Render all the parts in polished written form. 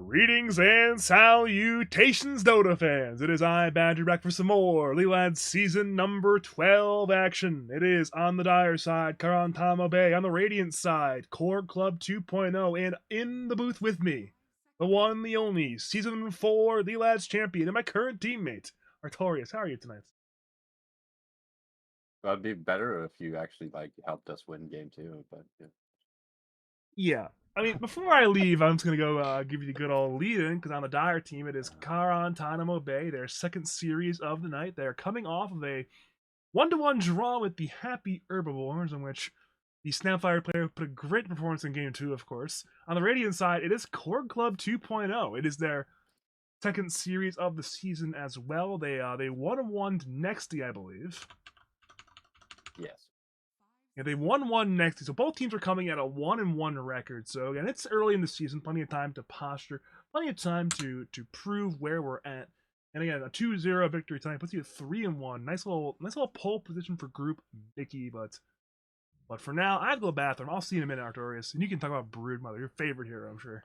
Greetings and salutations, Dota fans! It is I, Badger, back for some more Leland Season number 12 action. It is on the dire side, Karantanamo Bay. On the radiant side, Corg Club 2.0. And in the booth with me, the one, the only, Season 4 Leland's champion, and my current teammate, Artorius. How are you tonight? It'd be better if you actually helped us win game two, but yeah. Yeah. I mean, before I leave, I'm just going to go give you the good old lead in because on the dire team, it is Karantanamo Bay, their second series of the night. They're coming off of a 1-1 draw with the Happy Herbivores, in which the Snapfire player put a great performance in game two, of course. On the Radiant side, it is Corg Club 2.0. It is their second series of the season as well. They 1-1 Nexty, I believe. Yes. Yeah, they won one next. So both teams are coming at a 1-1 record. So again, it's early in the season, plenty of time to posture, plenty of time to prove where we're at. And again, a 2-0 victory tonight puts you at 3-1. Nice little pole position for Group Mickey, but for now, I have to go to the bathroom. I'll see you in a minute, Artorius, and you can talk about Broodmother, your favorite hero, I'm sure.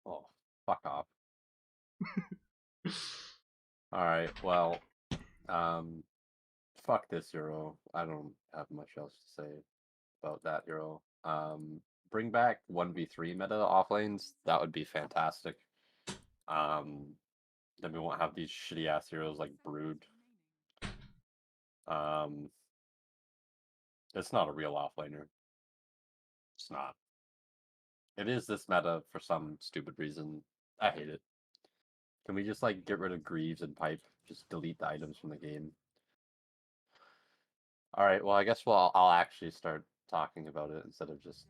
Oh, fuck off. All right. Well, fuck this hero. I don't have much else to say about that hero. Bring back 1v3 meta off lanes. That would be fantastic. Then we won't have these shitty ass heroes like Brood. Um, it's not a real offlaner. It's not. It is this meta for some stupid reason. I hate it. Can we just get rid of Greaves and Pipe? Just delete the items from the game. All right. Well, I guess I'll actually start talking about it instead of just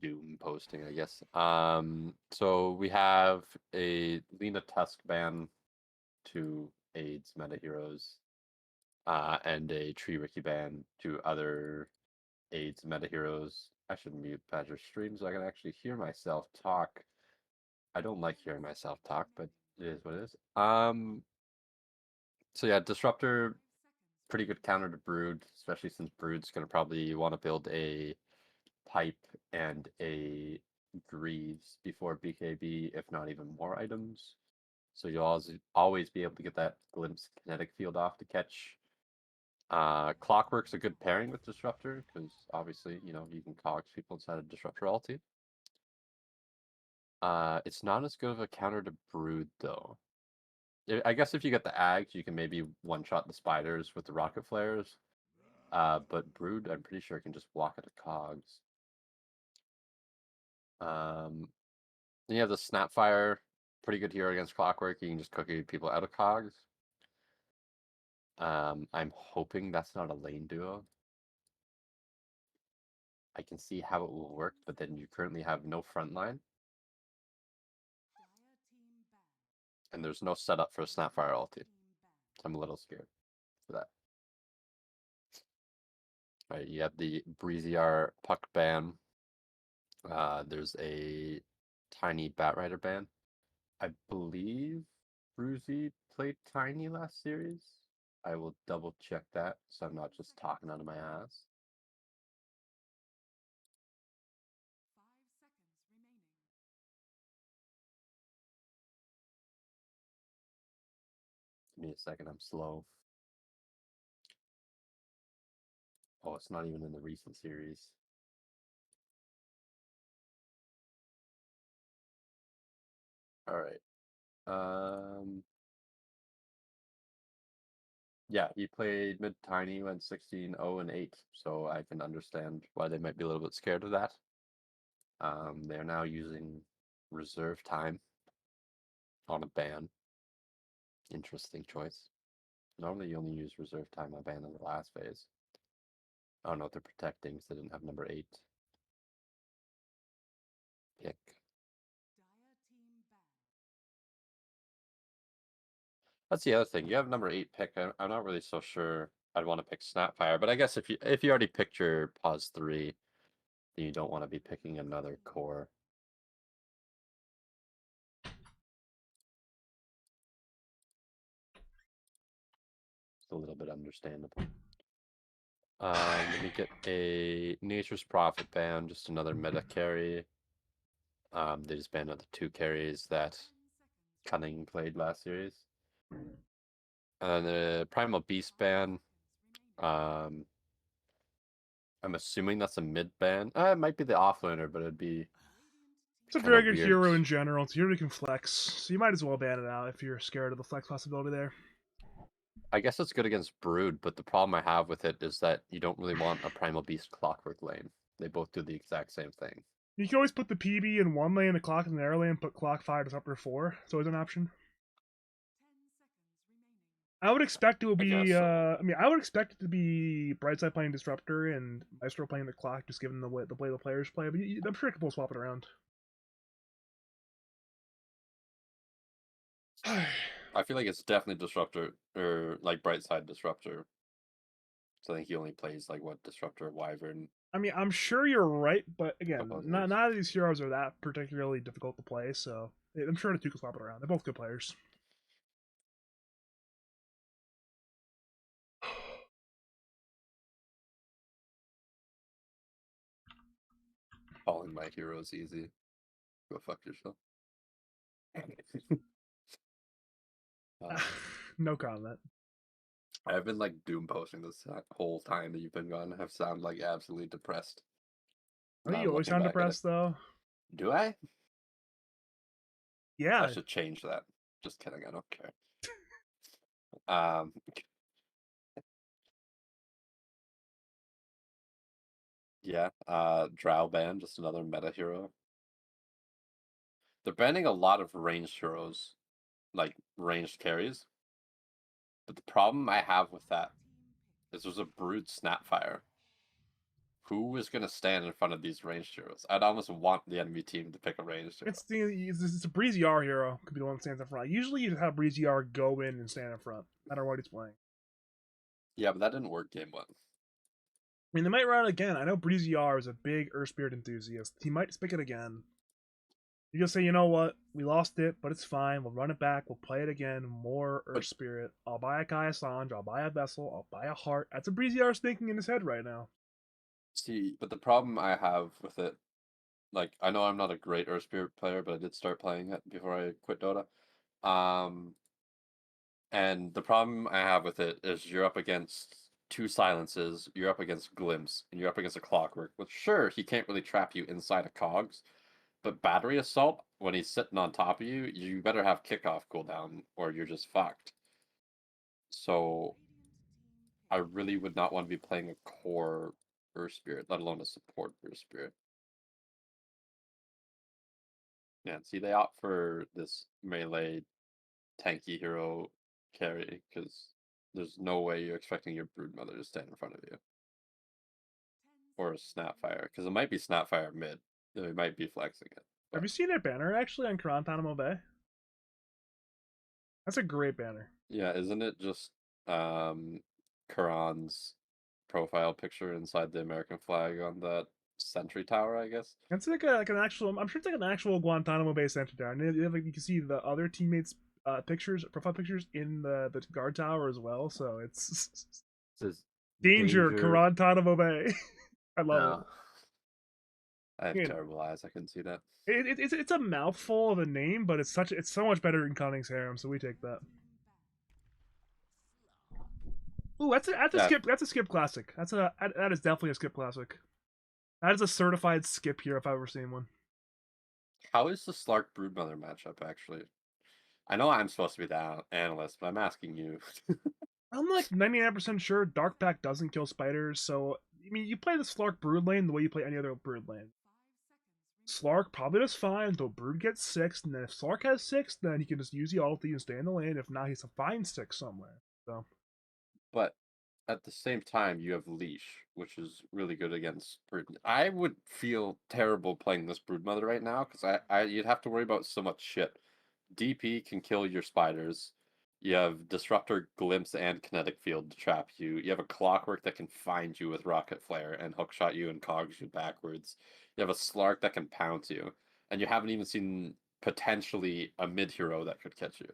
doom posting, I guess. So we have a Lena Tusk ban to AIDS meta heroes, and a Tree Ricky ban to other AIDS meta heroes. I should mute Badger's stream so I can actually hear myself talk. I don't like hearing myself talk, but it is what it is. So yeah, Disruptor, pretty good counter to Brood, especially since Brood's gonna probably want to build a Pipe and a Greaves before BKB, if not even more items. So you'll always be able to get that glimpse kinetic field off to catch. Clockwork's a good pairing with Disruptor, because obviously, you can cogs people inside of Disruptor ulti. It's not as good of a counter to Brood, though. I guess if you get the Ags, you can maybe one-shot the spiders with the rocket flares. But Brood, I'm pretty sure, can just walk at the cogs. Then you have the Snapfire, pretty good hero against Clockwork. You can just cookie people out of cogs. I'm hoping that's not a lane duo. I can see how it will work, but then you currently have no front line. And there's no setup for a Snapfire ulti. I'm a little scared for that. All right, you have the Breeziar Puck ban. There's a Tiny Batrider ban. I believe Bruzy played Tiny last series. I will double check that so I'm not just talking out of my ass. Give me a second, I'm slow. Oh, it's not even in the recent series. All right. Yeah, he played mid tiny, went 16-0-8, so I can understand why they might be a little bit scared of that. They're now using reserve time on a ban. Interesting choice. Normally, you only use reserve time on a ban in the last phase. I don't know if they're protecting because they didn't have number 8 pick. That's the other thing. You have number 8 pick. I'm not really so sure I'd want to pick Snapfire, but I guess if you already picked your pause 3, then you don't want to be picking another core. It's a little bit understandable. Let me get a Nature's Prophet ban, just another meta carry. They just banned out the 2 carries that Cunning played last series. And then the Primal Beast ban. I'm assuming that's a mid ban. It might be the offlaner, but it'd be It's a kind very of good weird. hero in general. It's a hero you can flex, so you might as well ban it out if you're scared of the flex possibility there. I guess it's good against Brood, but the problem I have with it is that you don't really want a Primal Beast Clockwork lane. They both do the exact same thing. You can always put the PB in one lane, the clock in the other lane, put clock 5 disruptor 4. It's always an option. I would expect it will be. So. I would expect it to be Brightside playing Disruptor and Maestro playing the clock, just given the way the players play. But I'm sure people swap it around. I feel like it's definitely Disruptor or like Brightside Disruptor. So I think he only plays like what Disruptor, Wyvern. I mean, I'm sure you're right, but again, Couple none others. of these heroes are that particularly difficult to play. So I'm sure the two can swap it around. They're both good players. Calling my heroes easy. Go fuck yourself. No comment. I've been like doom posting this whole time that you've been gone. I've sounded like absolutely depressed. I think Now you I'm always looking sound back at it. depressed, though. Do I? Yeah. I should change that. Just kidding. I don't care. Um. Yeah. Drow ban, just another meta hero. They're banning a lot of ranged heroes, like ranged carries. But the problem I have with that is there's a Brood Snapfire. Who is going to stand in front of these ranged heroes? I'd almost want the enemy team to pick a ranged hero. It's a Breezy R hero. Could be the one that stands in front. Usually you'd have Breezy R go in and stand in front, no matter what he's playing. Yeah, but that didn't work game one. I mean, they might run it again. I know Breezy R is a big Earth Spirit enthusiast. He might pick it again. You just say, you know what? We lost it, but it's fine. We'll run it back. We'll play it again. More Earth Spirit. I'll buy a Kaya Sanj. I'll buy a Vessel. I'll buy a Heart. That's what Breezy R's thinking in his head right now. See, but the problem I have with it, like, I know I'm not a great Earth Spirit player, but I did start playing it before I quit Dota. And the problem I have with it is you're up against two silences, you're up against Glimpse, and you're up against a Clockwork. Which, sure, he can't really trap you inside of Cogs, but Battery Assault, when he's sitting on top of you, you better have kickoff cooldown, or you're just fucked. So, I really would not want to be playing a core Earth Spirit, let alone a support Earth Spirit. Yeah, see, they opt for this melee tanky hero carry because there's no way you're expecting your Broodmother to stand in front of you. Or a Snapfire, because it might be Snapfire mid. They might be flexing it. Have you seen their banner actually on Karantanamo Bay? That's a great banner. Yeah, isn't it just Karan's profile picture inside the American flag on that sentry tower, I guess? It's like an actual. I'm sure it's like an actual Guantanamo Bay center down. And you can see the other teammates' profile pictures in the guard tower as well. So it's It says danger, Guantanamo Bay. I love No. I have it. terrible eyes. I couldn't see that. It's a mouthful of a name, but it's so much better in Cunning's harem. So we take that. Ooh, that's a skip. That's a skip classic. That is definitely a skip classic. That is a certified skip here if I've ever seen one. How is the Slark Broodmother matchup actually? I know I'm supposed to be the analyst, but I'm asking you. I'm like 99% sure Dark Pack doesn't kill spiders, so I mean you play the Slark Brood lane the way you play any other Brood lane. Slark probably does fine until Brood gets 6, and then if Slark has 6, then he can just use the ulti and stay in the lane. If not, he's a fine 6 somewhere. So, But at the same time, you have Leash, which is really good against Brood. I would feel terrible playing this Broodmother right now because you'd have to worry about so much shit. DP can kill your spiders. You have Disruptor, Glimpse, and Kinetic Field to trap you. You have a Clockwork that can find you with Rocket Flare and hookshot you and cogs you backwards. You have a Slark that can pounce you. And you haven't even seen potentially a mid hero that could catch you.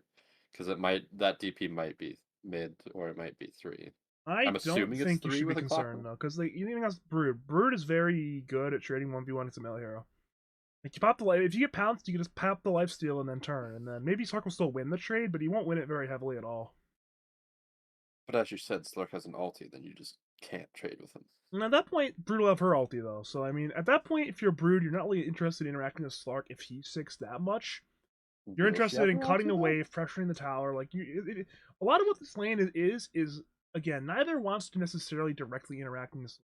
Because that DP might be mid or it might be 3. I I'm don't assuming it's think you 3 should be with a concerned Clockwork. though, because even against Brood, Brood is very good at trading 1v1 as a melee hero. Like you pop the life, if you get pounced, you can just pop the life steal and then turn, and then maybe Slurk will still win the trade, but he won't win it very heavily at all. But as you said, Slurk has an ulti, then you just can't trade with him. And at that point, Brood will have her ulti though. So I mean, at that point, if you're Brood, you're not really interested in interacting with Slurk if he 6 that much. You're Will she interested have in her cutting ulti, a though? wave, pressuring the tower. Like a lot of what this lane is again, neither wants to necessarily directly interacting this.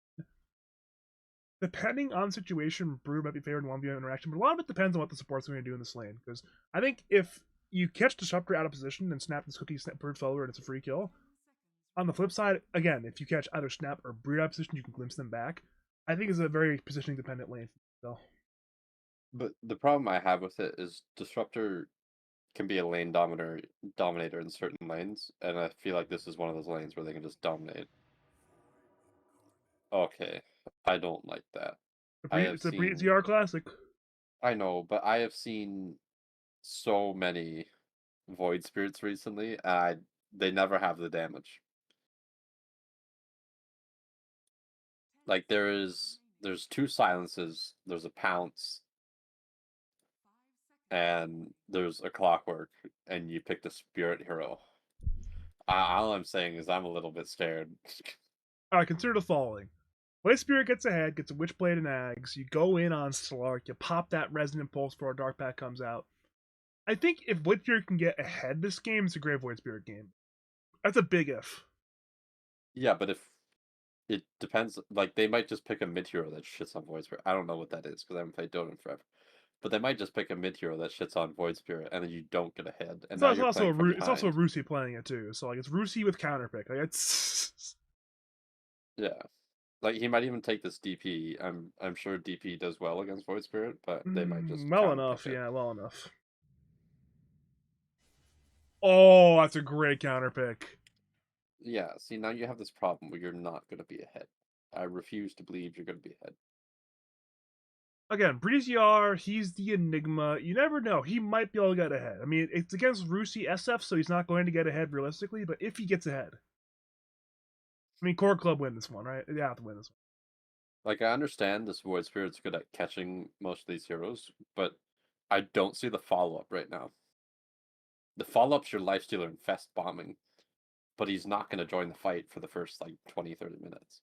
Depending on the situation, Brood might be favored in 1v1 interaction, but a lot of it depends on what the support's going to do in this lane. Because I think if you catch Disruptor out of position and snap this cookie, snap Brood forward, and it's a free kill. On the flip side, again, if you catch either Snap or Brood out of position, you can glimpse them back. I think it's a very positioning dependent lane. So. But the problem I have with it is Disruptor can be a lane dominator in certain lanes, and I feel like this is one of those lanes where they can just dominate. Okay, I don't like that. It's a Breed ZR classic. I know, but I have seen so many Void Spirits recently, and they never have the damage. Like there's 2 silences, there's a pounce, and there's a clockwork, and you pick the spirit hero. All I'm saying is I'm a little bit scared. Alright, consider the following. White Spirit gets ahead, gets a Witchblade and Ags. You go in on Slark, you pop that Resonant Pulse before a Dark Pack comes out. I think if White Spirit can get ahead this game, it's a great Void Spirit game. That's a big if. Yeah, but if it depends, like they might just pick a mid hero that shits on Void Spirit. I don't know what that is because I haven't played Dota in forever. But they might just pick a mid hero that shits on Void Spirit, and then you don't get ahead. And now you're playing from behind. It's also Rusi playing it too, so like it's Rusi with counterpick. Like it's yeah, like he might even take this DP. I'm sure DP does well against Void Spirit, but they might just well enough. it. Yeah, well enough. Oh, that's a great counterpick. Yeah, see now you have this problem where you're not going to be ahead. I refuse to believe you're going to be ahead. Again, Breeziar, he's the enigma. You never know. He might be able to get ahead. I mean, it's against Rusi SF, so he's not going to get ahead realistically, but if he gets ahead. I mean, Corg Club win this one, right? They have to win this one. Like, I understand this Void Spirit's good at catching most of these heroes, but I don't see the follow-up right now. The follow-up's your Lifestealer and Fest bombing, but he's not going to join the fight for the first, like, 20, 30 minutes.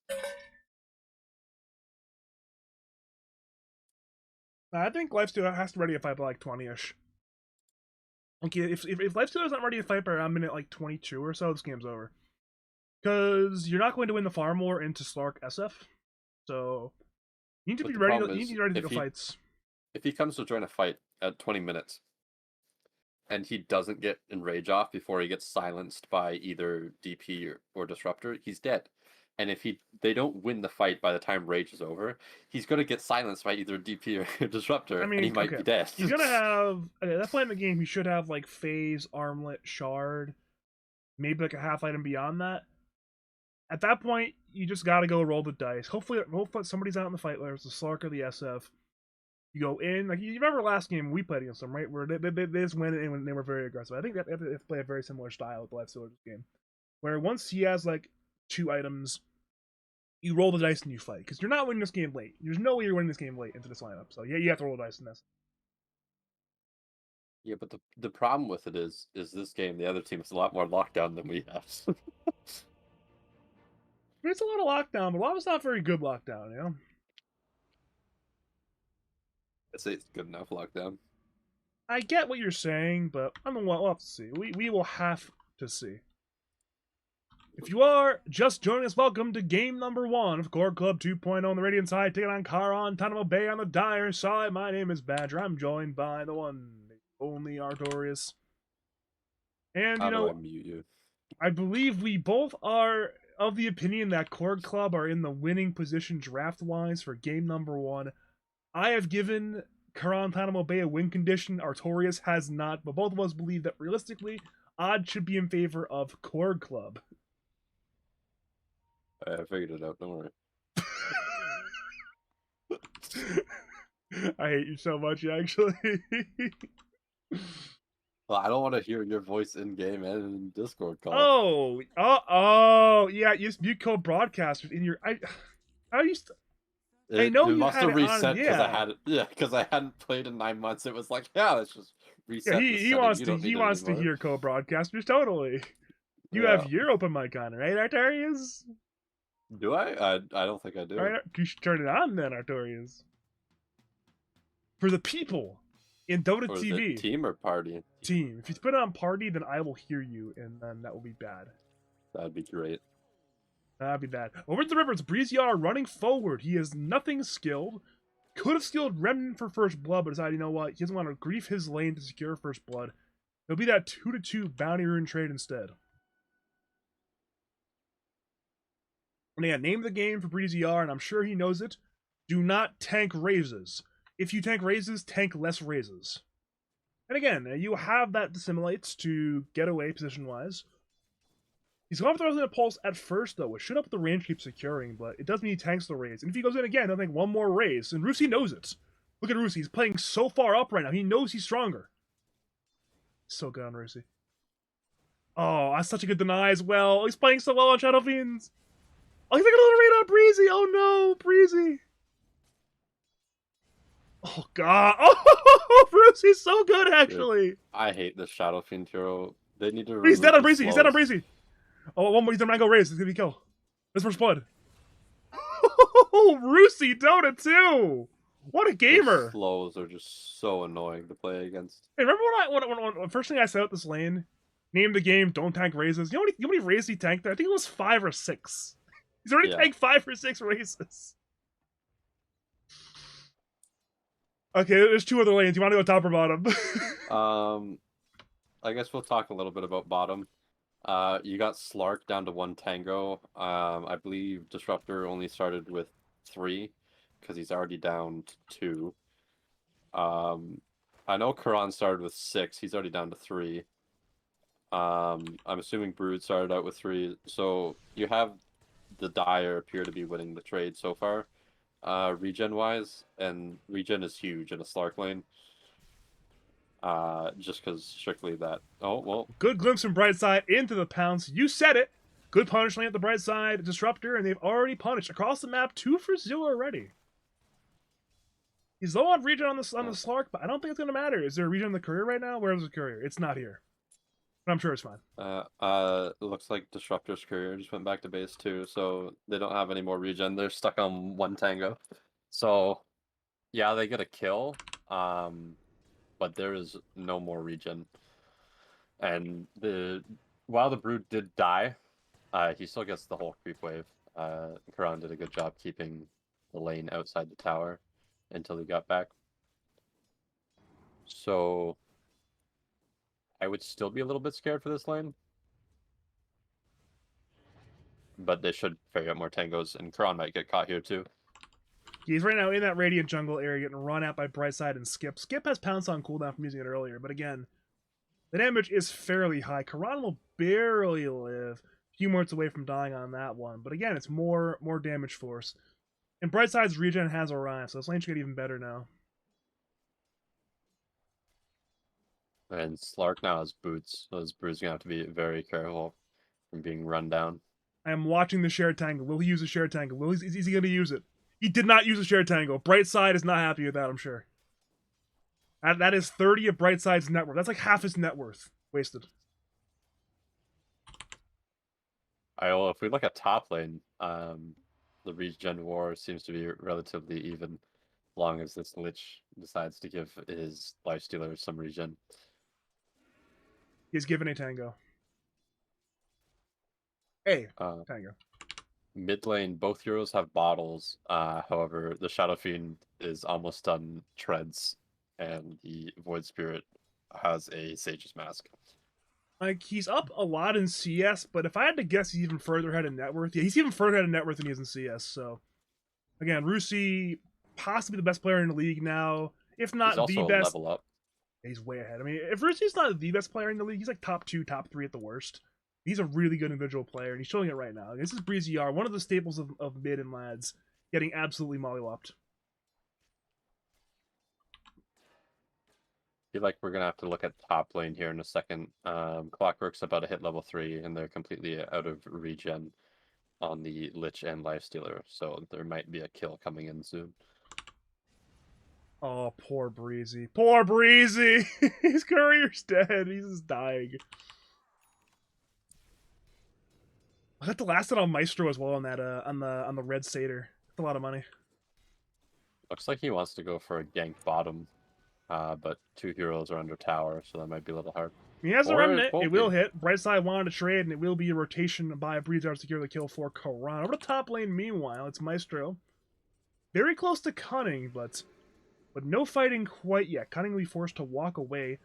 I think Lifestealer has to ready to fight by like 20-ish. Okay, if Lifestealer's not ready to fight by around minute like 22 or so, this game's over. Because you're not going to win the farm war into Slark SF. So you need to be ready. You need to be ready to go fights. If he comes to join a fight at 20 minutes and he doesn't get Enrage off before he gets silenced by either DP or Disruptor, he's dead. And if they don't win the fight by the time Rage is over, he's going to get silenced by either DP or Disruptor, and he might be dead. He's going to have... Okay, that point in the game, he should have, like, Phase, Armlet, Shard, maybe, like, a half item beyond that. At that point, you just got to go roll the dice. Hopefully somebody's out in the fight, whether it's the Slark or the SF. You go in... Like, you remember last game we played against them, right? Where they just went in and they were very aggressive. I think they have to play a very similar style with the Lifestealer game. Where once he has, like, 2 items, you roll the dice and you fight. Because you're not winning this game late. There's no way you're winning this game late into this lineup. So yeah, you have to roll the dice in this. Yeah, but the problem with it is this game, the other team has a lot more lockdown than we have. It's a lot of lockdown, but a lot of it's not very good lockdown, you know? I'd say it's good enough lockdown. I get what you're saying, but I don't know. We'll have to see. We will have to see. If you are just joining us, welcome to game number 1 of Corg Club 2.0 on the Radiant side, taking on Karantanamo Bay on the Dire side. My name is Badger. I'm joined by the one, the only Artorius. And, How do I mute you? I believe we both are of the opinion that Corg Club are in the winning position draft-wise for game number 1. I have given Karantanamo Bay a win condition. Artorius has not, but both of us believe that realistically, odds should be in favor of Corg Club. I figured it out, don't worry. I hate you so much, actually. Well, I don't want to hear your voice in game and in Discord call. Oh, yeah. You co-broadcasters in your. I used to. I It know you must had have it on, reset because I yeah. had it. Yeah, because I hadn't played in 9 months. It was like, yeah, let's just Yeah, reset this he setting. wants You to don't he need it wants to anymore. hear co-broadcasters, totally. You have Yeah. your open mic on, right, Artorius? Do I? I don't think I do. Right, you should turn it on then, Artorius. For the people in Dota Or is it TV. team or party? Team. If you put it on party, then I will hear you, and then that will be bad. That'd be great. That'd be bad. Over the river, it's Breezyar running forward. He is nothing skilled. Could have skilled Remnant for first blood, but decided, you know what? He doesn't want to grief his lane to secure first blood. It'll be that 2-2 bounty rune trade instead. And yeah, name of the game for Breezyar, and I'm sure he knows it. Do not tank raises. If you tank raises, tank less raises. And again, you have that dissimulates to get away position-wise. He's going for the pulse at first, though, which should help the range keep securing, but it does mean he tanks the raise. And if he goes in again, he'll tank one more raise. And Rusi knows it. Look at Rusi. He's playing so far up right now. He knows he's stronger. So good on Rusi. Oh, that's such a good deny as well. He's playing so well on Shadow Fiends. Oh, he's like a little raid on Breezy. Oh no, Breezy. Oh god. Oh, Rusi's so good, actually. Dude, I hate this Shadow Fiend hero. They need to. He's dead on the Breezy. He's dead on slows. Breezy. Oh, one more. He's gonna go raise. It's gonna be kill. This first blood. Oh, Rusi Dota 2. What a The gamer. slows are just so annoying to play against. Hey, remember when first thing I said out this lane? Name the game, don't tank raises. You know how many raises he tanked there? I think it was 5 or 6. He's already Yeah. tanked 5 or 6 raises. Okay, there's 2 other lanes. You want to go top or bottom? I guess we'll talk a little bit about bottom. You got Slark down to 1 tango. I believe Disruptor only started with 3 because he's already down to 2. I know Karan started with 6. He's already down to 3. I'm assuming Brood started out with 3. So you have the Dire appear to be winning the trade so far, regen wise, and regen is huge in a Slark lane. Just because strictly that. Oh well. Good glimpse from Brightside into the pounce. You said it. Good punish lane at the Brightside Disruptor, and they've already punished across the map 2 for 0 already. He's low on regen on the Slark, but I don't think it's gonna matter. Is there a regen in the courier right now? Where's the courier? It's not here. But I'm sure it's fine. It looks like Disruptor's career just went back to base 2, so they don't have any more regen. They're stuck on 1 tango. So yeah, they get a kill. But there is no more regen. And while the Brood did die, he still gets the whole creep wave. Karan did a good job keeping the lane outside the tower until he got back. So I would still be a little bit scared for this lane. But they should figure out more tangos, and Karan might get caught here too. He's right now in that Radiant jungle area getting run out by Brightside and Skip. Skip has Pounce on cooldown from using it earlier, but again, the damage is fairly high. Karan will barely live. A few minutes away from dying on that one. But again, it's more damage force. And Brightside's regen has arrived, so this lane should get even better now. And Slark now has boots, so his Brood's gonna have to be very careful from being run down. I am watching the shared tangle. Will he use the shared tangle? Is he going to use it? He did not use the shared tangle. Brightside is not happy with that, I'm sure. That is 30 of Brightside's net worth. That's like half his net worth wasted. If we look at top lane, the regen war seems to be relatively even, long as this Lich decides to give his lifestealer some regen. He's given a tango. Hey, tango. Mid lane, both heroes have bottles. However, the Shadow Fiend is almost done treads, and the Void Spirit has a Sage's Mask. Like, he's up a lot in CS, but if I had to guess, he's even further ahead in net worth. Yeah, he's even further ahead in net worth than he is in CS, so... Again, Rusi, possibly the best player in the league now, if not He's also the best. level up. He's way ahead. I mean, if Rusi's not the best player in the league, he's like top 2, top 3 at the worst. He's a really good individual player, and he's showing it right now. This is Breezy R, one of the staples of mid and lads, getting absolutely mollywopped. I feel like we're gonna have to look at top lane here in a second. Clockwork's about to hit level 3, and they're completely out of regen. on the Lich and Lifestealer, so there might be a kill coming in soon. Oh, poor Breezy. Poor Breezy! His career's dead. He's just dying. I got the last hit on Maestro as well on that on the red satyr. That's a lot of money. Looks like he wants to go for a gank bottom, but 2 heroes are under tower, so that might be a little hard. He has a Or remnant. won't It will be. hit. Brightside wanted to trade, and it will be a rotation by a Breezer to secure the kill for Karan. Over the top lane, meanwhile, it's Maestro. Very close to Cunning, but no fighting quite yet. Cunning will be forced to walk away.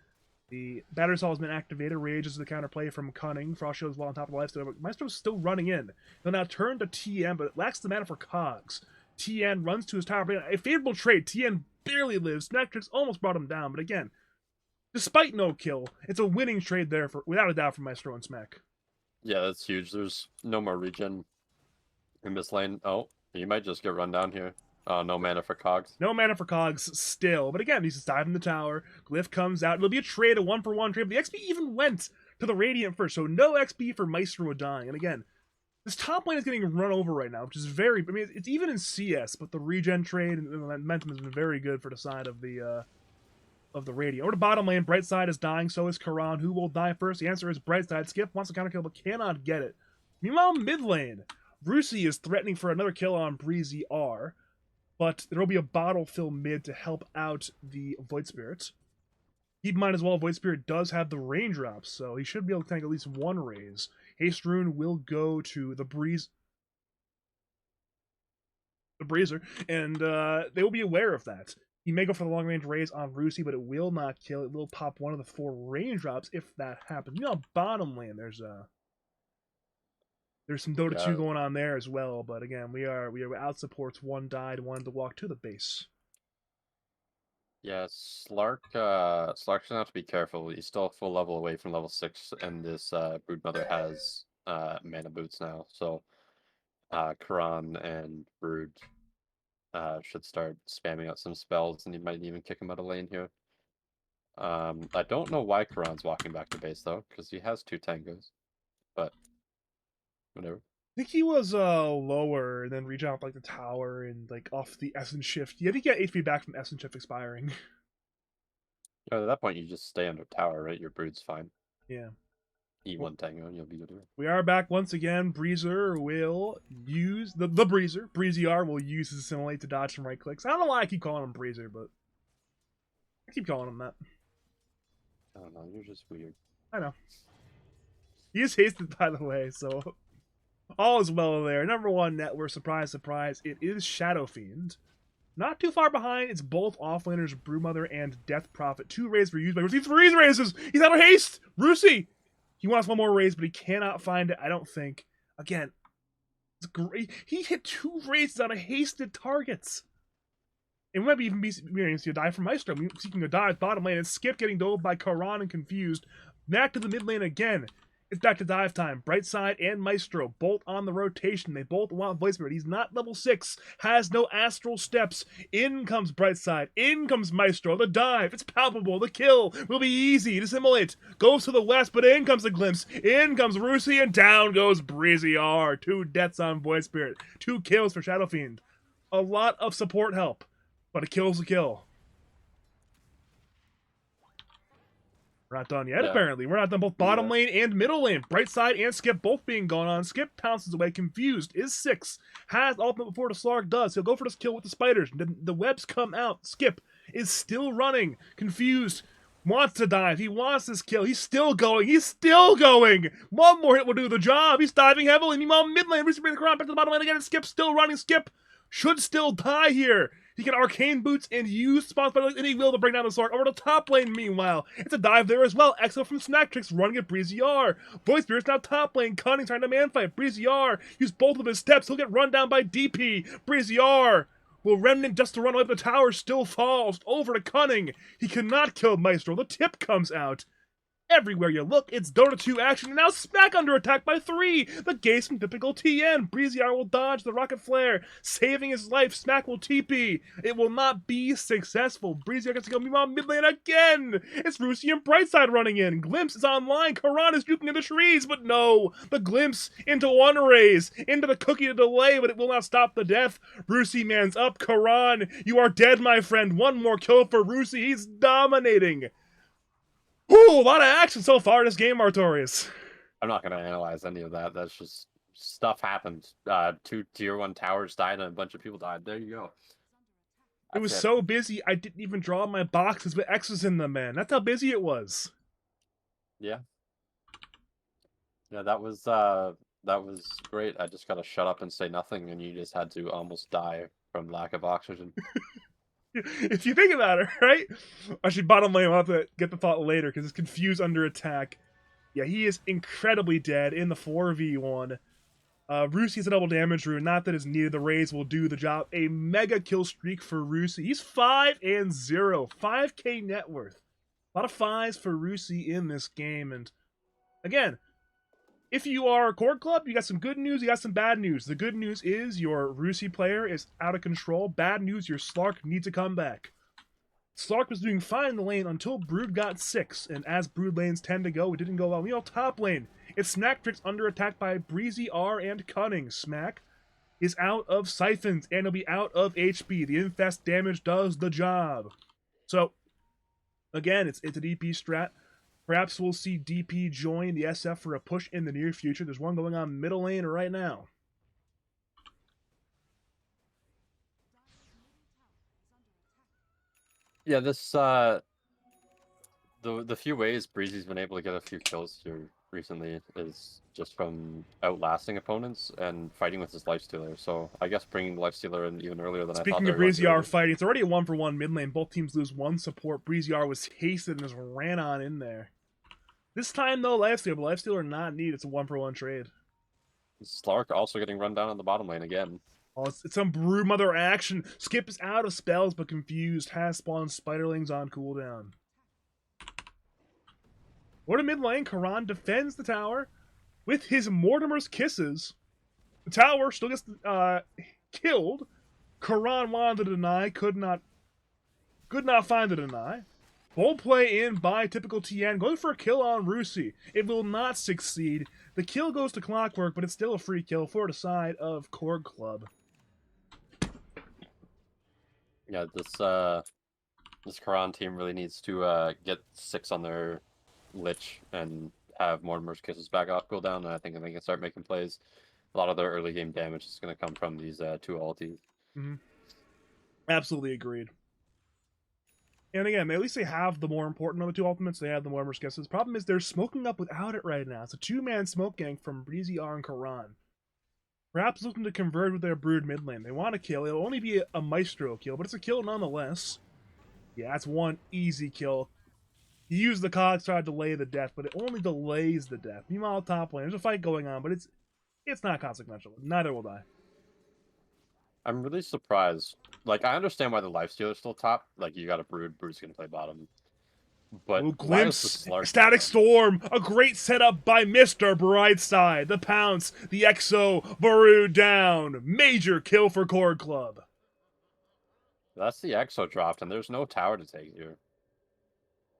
The Battery Saw has been activated. Rage is the counterplay from Cunning. Frost Shield is well on top of the lifesteal, but Maestro's still running in. He'll now turn to TN, but it lacks the mana for Cogs. TN runs to his tower. A favorable trade. TN barely lives. Snaptrix almost brought him down, but again, despite no kill, it's a winning trade there, for without a doubt, for Maestro and Smack. Yeah, that's huge. There's no more regen in this lane. Oh, you might just get run down here. No mana for Cogs. No mana for Cogs still, but again, he's just diving the tower. Glyph comes out. It'll be a trade, a 1-for-1 trade. But the XP even went to the Radiant first, so no XP for Maestro dying. And again, this top lane is getting run over right now, which is very. I mean, it's even in CS, but the regen trade and the momentum has been very good for the side of the Radiant. Over to bottom lane, Brightside is dying. So is Karan. Who will die first? The answer is Brightside. Skip wants to counter kill, but cannot get it. Meanwhile, mid lane, Brucey is threatening for another kill on Breezy R. But there will be a bottle fill mid to help out the Void Spirit. Keep in mind as well, Void Spirit does have the raindrops, so he should be able to tank at least one raise. Haste Rune will go to the Breezer, and they will be aware of that. He may go for the long range raise on Rusi, but it will not kill. It will pop one of the 4 raindrops if that happens. You know, bottom lane, there's some Dota 2 going on there as well, but again, we are out supports. One died, one to walk to the base. Yeah, Slark's gonna have to be careful. He's still full level away from level 6, and this Broodmother has mana boots now, so Karan and Brood should start spamming out some spells, and he might even kick him out of lane here. I don't know why Karan's walking back to base though, because he has 2 tangos, but whatever. I think he was lower and then reach out like the tower and like off the Essence Shift. You had to get HP back from Essence Shift expiring. At that point, you just stay under tower, right? Your Brood's fine. Yeah. Eat 1 tango and you'll be good. We are back once again. Breezer will use the Breezer. Breezy R will use his Assimilate to dodge some right clicks. I don't know why I keep calling him Breezer, but I keep calling him that. I don't know, you're just weird. I know. He is hasted, by the way, so all is well there. Number 1 network, surprise, surprise, it is Shadow Fiend. Not too far behind, it's both offlaners, Broodmother and Death Prophet. 2 raids were used by Rusi. 3 raises! He's out of haste! Rusi! He wants 1 more raise, but he cannot find it, I don't think. Again, it's great. He hit 2 raises out of hasted targets. And we might even be experiencing a dive from Maestro. Seeking a dive bottom lane, and Skip getting dove by Karan and Confused. Back to the mid lane again. It's back to dive time. Brightside and Maestro, both on the rotation. They both want Voice Spirit. He's not level 6, has no astral steps. In comes Brightside, in comes Maestro. The dive, it's palpable. The kill will be easy. Dissimulate goes to the west, but in comes a glimpse. In comes Rusi, and down goes Breezy R. 2 deaths on Voice Spirit. 2 kills for Shadow Fiend. A lot of support help, but a kill's a kill. We're not done yet, apparently. We're not done both bottom lane and middle lane. Brightside and Skip both being gone on. Skip pounces away. Confused is 6. Has ultimate before the Slark does. He'll go for this kill with the spiders. The webs come out. Skip is still running. Confused wants to dive. He wants this kill. He's still going. He's still going. 1 more hit will do the job. He's diving heavily. Meanwhile, mid lane. Rusi brings the crown back to the bottom lane again. And Skip's still running. Skip should still die here. He can Arcane Boots and use Spawn Spider, and he will to bring down the Slark. Over the top lane, meanwhile. It's a dive there as well. Exo from Snacktrix running at Breezy R. Voice Spirit's now top lane. Cunning trying to man fight. Breezy R use both of his steps. He'll get run down by DP. Breezy R will Remnant just to run away, but the tower still falls. Over to Cunning. He cannot kill Maestro. The tip comes out. Everywhere you look, it's Dota 2 action, and now Smack under attack by 3! The gaze from typical TN. Breezy will dodge the rocket flare, saving his life. Smack will TP. It will not be successful. Breezy gets to go meanwhile mid lane again! It's Rusi and Brightside running in. Glimpse is online. Karan is juking in the trees, but no! The glimpse into one raise, into the cookie to delay, but it will not stop the death. Rusi man's up. Karan, you are dead, my friend. One more kill for Rusi. He's dominating. Ooh, a lot of action so far in this game, Artorius. I'm not going to analyze any of that. That's just stuff happened. 2 tier 1 towers died and a bunch of people died. There you go. It was so busy, I didn't even draw my boxes with X's in them, man. That's how busy it was. Yeah. Yeah, that was great. I just got to shut up and say nothing, and you just had to almost die from lack of oxygen. If you think about it, right? Actually, bottom lane, I'll have to get the thought later because it's confused under attack. Yeah, he is incredibly dead in the 4v1. Rusi's a double damage rune. Not that it's needed. The raise will do the job. A mega kill streak for Rusi. He's 5-0. 5k net worth. A lot of 5s for Rusi in this game. And again, if you are a Corg Club, you got some good news, you got some bad news. The good news is your Rusi player is out of control. Bad news, your Slark needs to come back. Slark was doing fine in the lane until Brood got 6, and as Brood lanes tend to go, it didn't go well. You know, top lane, it's Smacktrix under attack by Breezy, R, and Cunning. Smack is out of siphons, and he'll be out of HP. The infest damage does the job. So, again, it's a DP strat. Perhaps we'll see DP join the SF for a push in the near future. There's one going on middle lane right now. Yeah, this the few ways Breezy's been able to get a few kills here recently is just from outlasting opponents and fighting with his lifestealer. So I guess bringing the lifestealer in even earlier than I thought. Speaking of Breezy R fighting, it's already a 1-for-1 mid lane. Both teams lose one support. Breezy R was hasted and just ran on in there. This time, though, Lifestealer not needed. It's a 1-for-1 trade. Slark also getting run down on the bottom lane again. Oh, it's some Broodmother action. Skip is out of spells, but confused. Has spawned Spiderlings on cooldown. Over to mid lane, Karan defends the tower with his Mortimer's Kisses. The tower still gets killed. Karan wanted to deny, could not find the deny. Bold play in by typical TN, going for a kill on Rusi. It will not succeed. The kill goes to Clockwork, but it's still a free kill for the side of Corg Club. Yeah, this Karan team really needs to get 6 on their Lich and have Mortimer's Kisses back off cooldown, and I think they can start making plays. A lot of their early game damage is going to come from these 2 ultis. Mm-hmm. Absolutely agreed. And again, at least they have the more important of the 2 ultimates. They have the Mortimer's Kisses. The problem is they're smoking up without it right now. It's a 2-man smoke gang from Breezy R and Karan. Perhaps looking to converge with their Brood mid lane. They want to kill. It'll only be a Maestro kill, but it's a kill nonetheless. Yeah, that's one easy kill. He used the Cog to try to delay the death, but it only delays the death. Meanwhile, top lane, there's a fight going on, but it's not consequential. Neither will die. I'm really surprised. Like, I understand why the lifestealer's still top. Like, you got a Brood. Brood's going to play bottom. But Ooh, Glimpse, Static Storm, a great setup by Mr. Brightside. The Pounce, the Exo, Baru down. Major kill for Corg Club. That's the Exo dropped, and there's no tower to take here.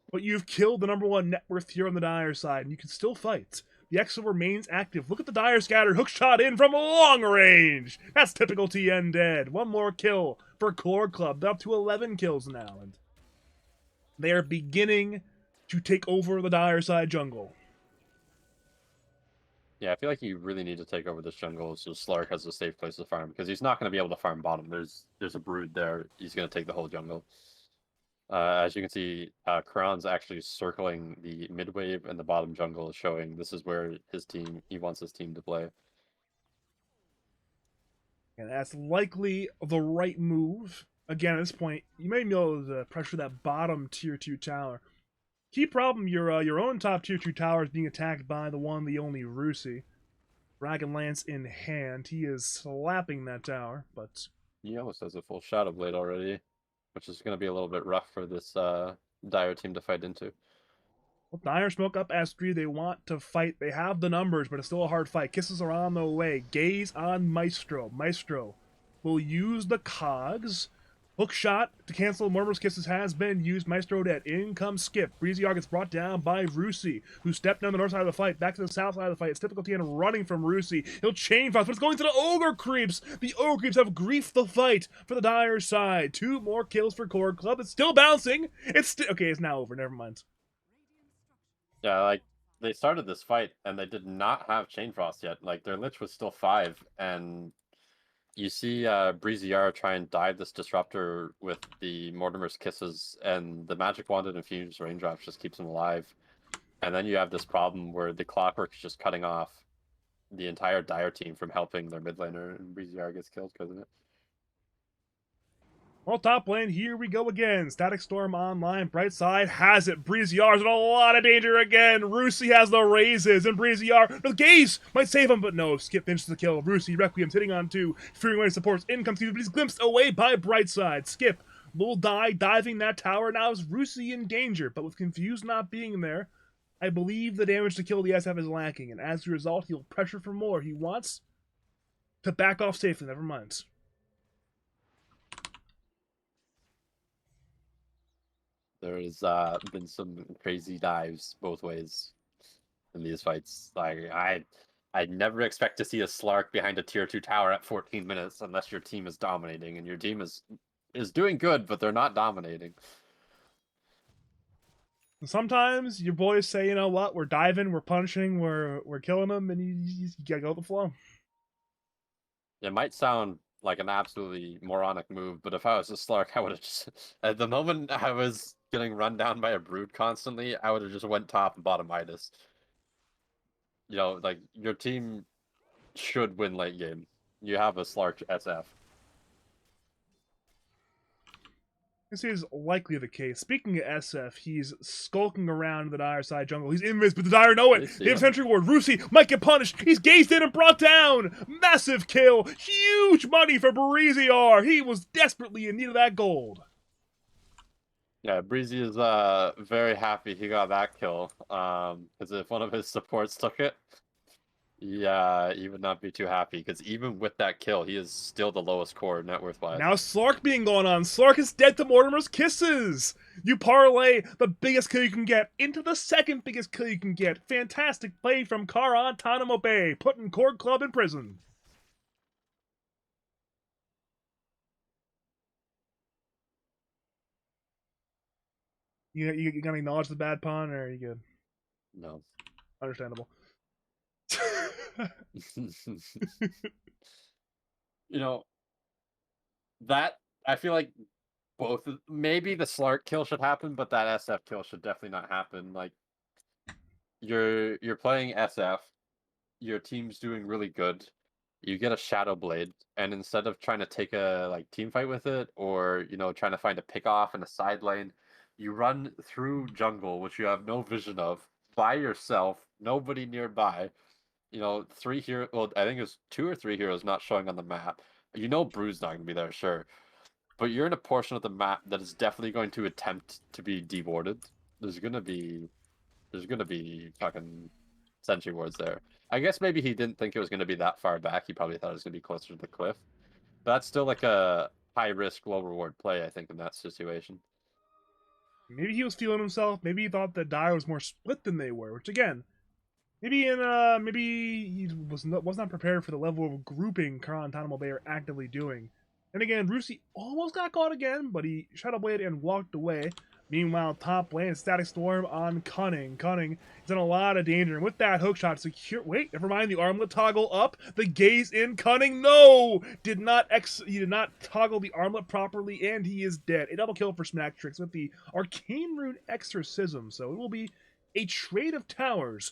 But you've killed the #1 net worth here on the Dire side, and you can still fight. The Exo remains active. Look at the Dire scatter. Hook shot in from long range. That's typical TN dead. One more kill for Corg Club. They're up to 11 kills now. And they are beginning to take over the Dire side jungle. Yeah, I feel like you really need to take over this jungle so Slark has a safe place to farm, because he's not going to be able to farm bottom. There's a Brood there. He's going to take the whole jungle. As you can see, Karan's actually circling the mid wave and the bottom jungle, showing this is where he wants his team to play. And that's likely the right move. Again, at this point, you may be able to pressure that bottom tier 2 tower. Key problem, your own top tier 2 tower is being attacked by the one, the only Rusi. Dragon Lance in hand. He is slapping that tower, but He almost has a full Shadow Blade already, which is going to be a little bit rough for this Dire team to fight into. Well, Dire smoke up S3. They want to fight. They have the numbers, but it's still a hard fight. Kisses are on the way. Gaze on Maestro. Maestro will use the cogs. Hook shot to cancel Murmur's Kisses has been used. Maestro dead. In comes Skip. Breezy R gets brought down by Rusi, who stepped down the north side of the fight. Back to the south side of the fight. It's difficulty in running from Rusi. He'll chain fast, but it's going to the Ogre Creeps. The Ogre Creeps have griefed the fight for the Dire side. 2 more kills for Corg Club. It's still bouncing. Okay, it's now over. Never mind. Yeah, like they started this fight and they did not have Chain Frost yet. Like their Lich was still 5, and you see Breezy R try and dive this Disruptor with the Mortimer's Kisses, and the Magic Wand and Infused Raindrops just keeps him alive. And then you have this problem where the Clockwork is just cutting off the entire Dire team from helping their mid laner, and Breezy R gets killed because of it. Well, top lane, here we go again. Static Storm online. Bright side has it. Breezy R's in a lot of danger again. Rusi has the raises, and Breezy R, the gaze might save him, but no. Skip finishes the kill. Rusi, Requiem's hitting on 2. Fearing away supports. In comes Steve, but he's glimpsed away by Brightside. Skip will die, diving that tower. Now is Rusi in danger, but with Confused not being there, I believe the damage to kill the SF is lacking, and as a result, he'll pressure for more. He wants to back off safely. Never mind. There's been some crazy dives both ways in these fights. Like I'd never expect to see a Slark behind a tier 2 tower at 14 minutes unless your team is dominating, and your team is doing good, but they're not dominating. Sometimes your boys say, you know what, we're diving, we're punching, we're killing them, and you gotta go with the flow. It might sound like an absolutely moronic move, but if I was a Slark, I would have just, at the moment I was getting run down by a Brood constantly, I would have just went top and bottom Midas. You know, like, your team should win late game. You have a Slark SF. This is likely the case. Speaking of SF, he's skulking around the Dire side jungle. He's invis, but the Dire know it. They have Sentry Ward. Rusi might get punished. He's gazed in and brought down. Massive kill. Huge money for Breezy R. He was desperately in need of that gold. Yeah, Breezy is very happy he got that kill. Because if one of his supports took it, yeah, he would not be too happy, because even with that kill, he is still the lowest core net worth-wise. Now Slark being going on. Slark is dead to Mortimer's Kisses. You parlay the biggest kill you can get into the second biggest kill you can get. Fantastic play from Karantanamo Bay, putting Corg Club in prison. You gonna acknowledge the bad pun, or are you good? No. Understandable. You know, that, I feel like both, maybe the Slark kill should happen, but that SF kill should definitely not happen. Like, you're playing SF, your team's doing really good, you get a Shadow Blade, and instead of trying to take a like team fight with it, or trying to find a pick off in a side lane, you run through jungle, which you have no vision of, by yourself, nobody nearby. 3 heroes. Well, I think it's 2 or 3 heroes not showing on the map. Brood's not gonna be there, sure, but you're in a portion of the map that is definitely going to attempt to be dewarded. There's gonna be fucking sentry wards there. I guess maybe he didn't think it was gonna be that far back. He probably thought it was gonna be closer to the cliff. But that's still like a high risk, low reward play, I think, in that situation. Maybe he was feeling himself. Maybe he thought that Dire was more split than they were, which again, maybe he was not prepared for the level of grouping Karantanamo Bay are actively doing. And again, Rusi almost got caught again, but he Shadow Blade and walked away. Meanwhile, top lane, Static Storm on Cunning. Cunning is in a lot of danger. And with that hookshot, secure. Wait, never mind. The armlet toggle up. The gaze in. Cunning, no! He did not toggle the armlet properly, and he is dead. A double kill for Smacktrix with the Arcane Rune Exorcism. So it will be a trade of towers,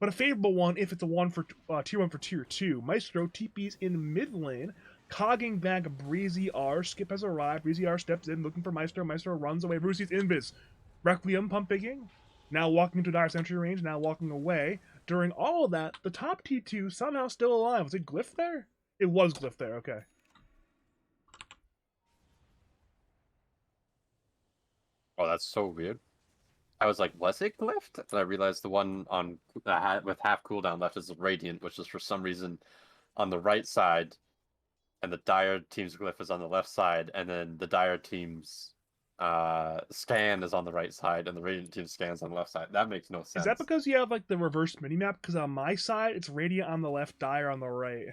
but a favorable one if it's a one for tier 1 for tier 2. Maestro TP's in mid lane, cogging back Breezy R. Skip has arrived. Breezy R steps in looking for Maestro. Maestro runs away. Rusi's invis. Requiem pumping. Now walking into Dire Sentry range. Now walking away. During all of that, the top T2 somehow still alive. Was it Glyph there? It was Glyph there. Okay. Oh, that's so weird. I was like, was it glyphed? And I realized the one on with half cooldown left is Radiant, which is for some reason on the right side, and the Dire team's glyph is on the left side, and then the Dire team's scan is on the right side, and the Radiant team scans on the left side. That makes no sense. Is that because you have like the reverse minimap? Because on my side, it's Radiant on the left, Dire on the right.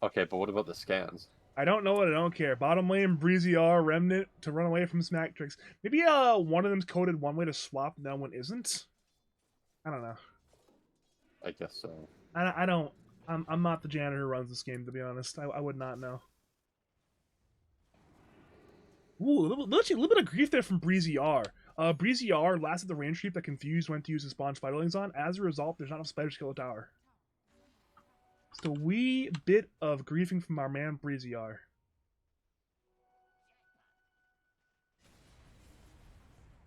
Okay, but what about the scans? I don't know it. I don't care. Bottom lane, Breezy R, Remnant to run away from Smacktrix. Maybe one of them's coded one way to swap, and the other one isn't. I don't know. I guess so. I don't. I'm not the janitor who runs this game, to be honest. I would not know. Ooh, a little bit of grief there from Breezy R. Breezy R lasted the range creep that Confused went to use his spawn spiderlings on. As a result, there's not enough spiders to kill a tower. Just a wee bit of griefing from our man Breezy R.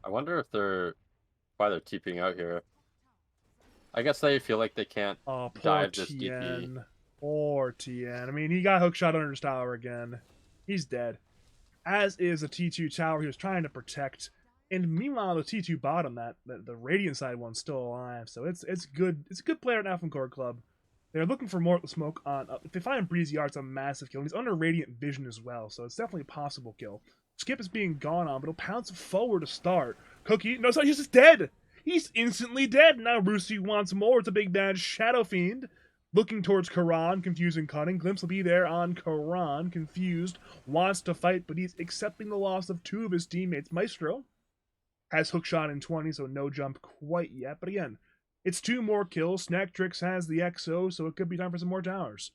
I wonder if why they're TPing out here. I guess they feel like they can't dive this DP. Poor TN. I mean, he got hookshot under his tower again. He's dead. As is the T2 tower he was trying to protect. And meanwhile, the T2 bottom, the Radiant side one's still alive. So it's good. It's a good play right now from Corg Club. They're looking for more smoke on. If they find Breezy R, it's a massive kill. And he's under Radiant Vision as well, so it's definitely a possible kill. Skip is being gone on, but he'll pounce forward to start. Cookie, no, it's not. He's just dead. He's instantly dead. Now Rusi wants more. It's a big bad Shadow Fiend. Looking towards Karan, Confused and Cunning. Glimpse will be there on Karan. Confused, wants to fight, but he's accepting the loss of two of his teammates. Maestro has hookshot in 20, so no jump quite yet. But again, it's 2 more kills. Smacktrix has the XO, so it could be time for some more towers.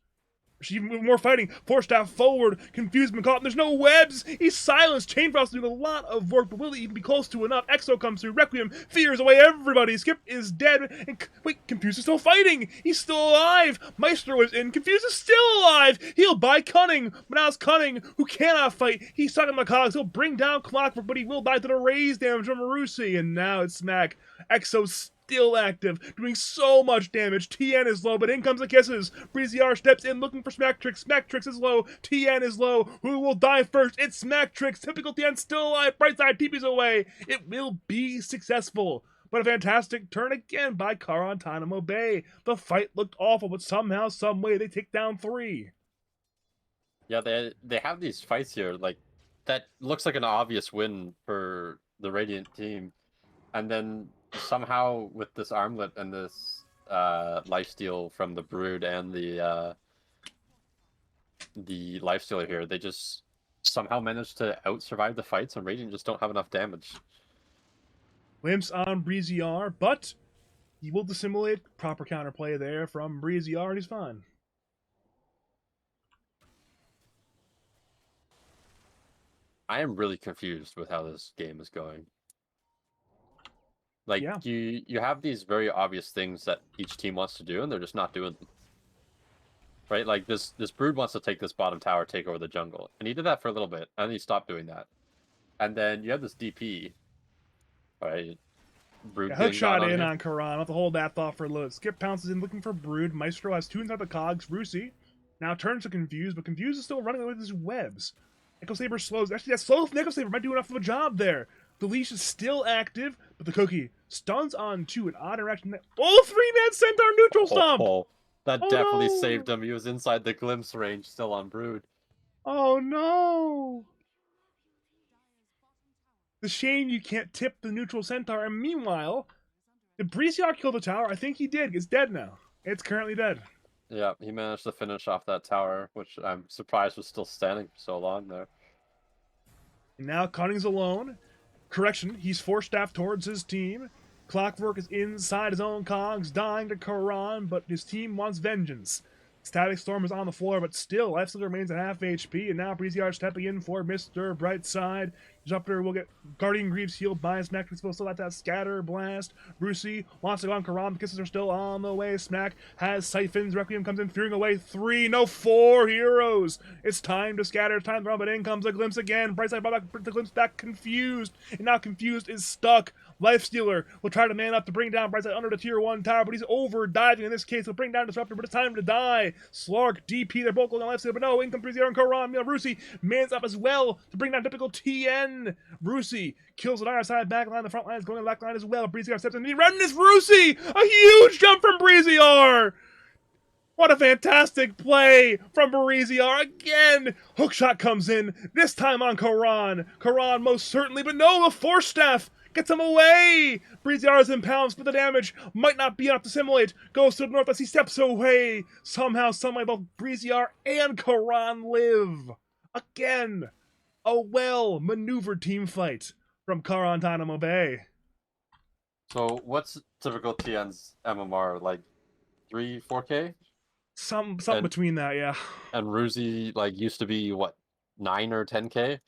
Even more fighting. Force staff forward. Confused McCall. There's no webs. He's silenced. Chainfrost doing a lot of work, but will he even be close to enough? Exo comes through. Requiem fears away everybody. Skip is dead. And wait, Confused is still fighting. He's still alive. Maestro is in. Confused is still alive. Healed by Cunning. But now it's Cunning who cannot fight. He's stuck in the cogs. He'll bring down Clockwork, but he will die to the raise damage from Marusi. And now it's Smack. Exo's still active, doing so much damage. TN is low, but in comes the kisses. Breezy R steps in looking for Smacktrix. Smacktrix is low. TN is low. Who will die first? It's Smacktrix. Typical TN still alive. Bright side TP's away. It will be successful. But a fantastic turn again by Karantanamo Bay. The fight looked awful, but somehow, some way, they take down 3. Yeah, they have these fights here. Like, that looks like an obvious win for the Radiant team. And then somehow with this armlet and this lifesteal from the Brood and the lifesteal here, they just somehow managed to out-survive the fights, and Radiant just don't have enough damage. Glimpse on Breezy R, but he will dissimulate. Proper counterplay there from Breezy R, and he's fine. I am really confused with how this game is going. Like, yeah. you have these very obvious things that each team wants to do, and they're just not doing them. Right? Like, this Brood wants to take this bottom tower, take over the jungle. And he did that for a little bit, and then he stopped doing that. And then you have this DP. Right? Brood hookshot in on Karan. I'll have to hold that thought for a little. Skip pounces in looking for Brood. Maestro has 2 inside the cogs. Rusi now turns to Confused, but Confused is still running away with his webs. Echo Saber slows. Actually, that slow Echo Saber might do enough of a job there. The leash is still active, but the Cookie stuns on 2, an odd interaction. Oh, 3-man Centaur neutral stomp! That definitely saved him. He was inside the glimpse range, still on Brood. Oh no! The shame you can't tip the neutral Centaur. And meanwhile, did Breezy R kill the tower? I think he did. It's dead now. It's currently dead. Yeah, he managed to finish off that tower, which I'm surprised was still standing for so long there. And now Cunning's alone. Correction, he's forced staff towards his team. Clockwork is inside his own cogs, dying to Karan, but his team wants vengeance. Static Storm is on the floor, but still, Lifesteal remains at half HP, and now Breezy R stepping in for Mr. Brightside. Jumper will get Guardian Greaves healed by Smack. We'll still let that Scatter Blast. Brucey wants to go on Karan. The kisses are still on the way. Smack has Siphons. Requiem comes in, fearing away 3, no 4 heroes. It's time to scatter. It's time to run, but in comes a Glimpse again. Brightside brought back the Glimpse back Confused, and now Confused is stuck. Lifestealer will try to man up to bring down Brightside under the tier 1 tower, but he's over diving in this case. He'll bring down Disruptor, but it's time to die. Slark, DP, they're both going on Lifestealer, but no, in comes Breezy R and Karan. Rusi mans up as well to bring down typical TN. again. Brucey kills the dire side back line. The front line is going to the back line as well. Breeziar steps in. Running is Brucey. A huge jump from Breeziar. What a fantastic play from Breeziar again. Hookshot comes in, this time on Karan. Karan most certainly, but no, the Force Staff gets him away. Breeziar is in pounds, but the damage might not be enough to simulate. Goes to the north as he steps away. Somehow, someway, both Breeziar and Karan live. Again, a well-maneuvered team fight from Karantanamo Bay. So what's typical TN's MMR, like 3-4K? Something between that, yeah. And Ruzi like used to be what, 9 or 10K?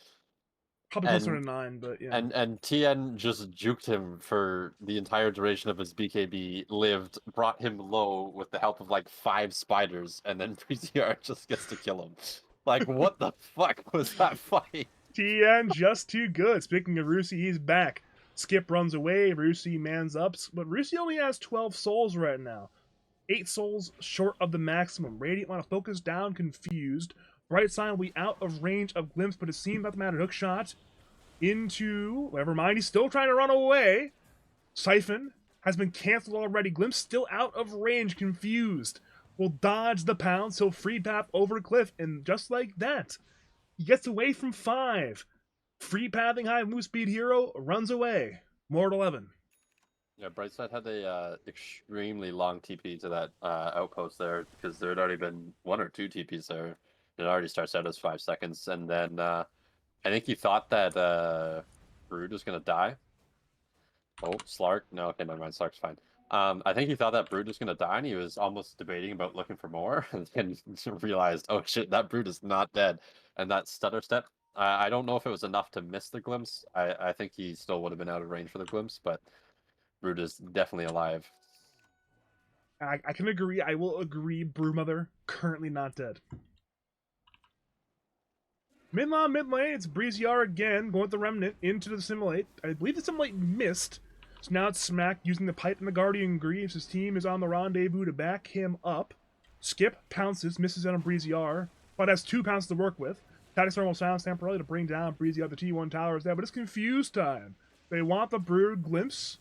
Probably closer to 9, but yeah. And TN just juked him for the entire duration of his BKB, lived, brought him low with the help of like 5 spiders, and then PCR just gets to kill him. Like, what the fuck was that fight? TN just too good. Speaking of Rusi, he's back. Skip runs away, Rusi mans up, but Rusi only has 12 souls right now. 8 souls short of the maximum. Radiant want to focus down, confused. Bright Sign will be out of range of Glimpse, but it seems not to matter. Hook shot into... Never mind, he's still trying to run away. Siphon has been canceled already. Glimpse still out of range, confused. Will dodge the pound, so free path over Cliff, and just like that, he gets away from 5. Free pathing high move speed hero runs away. More at 11. Yeah, Brightside had a extremely long TP to that outpost there, because there had already been 1 or 2 TPs there. It already starts out as 5 seconds, and then I think he thought that Brood was going to die. Oh, Slark. No, okay, never mind. Slark's fine. I think he thought that Brood was going to die, and he was almost debating about looking for more, and then realized, oh shit, that Brood is not dead. And that stutter step, I don't know if it was enough to miss the glimpse. I think he still would have been out of range for the glimpse, but Brood is definitely alive. I can agree. I will agree. Brewmother currently not dead. Mid lane, it's Breeziar again, going with the Remnant into the Simulate. I believe the Simulate missed, so now it's Smack using the Pipe and the Guardian Greaves. His team is on the rendezvous to back him up. Skip pounces, misses out on Breeziar, but has 2 pounces to work with. Static Storm will sound temporarily to bring down Breeziar. The T1 tower is there, but it's Confused time. They want the Brood Glimpse,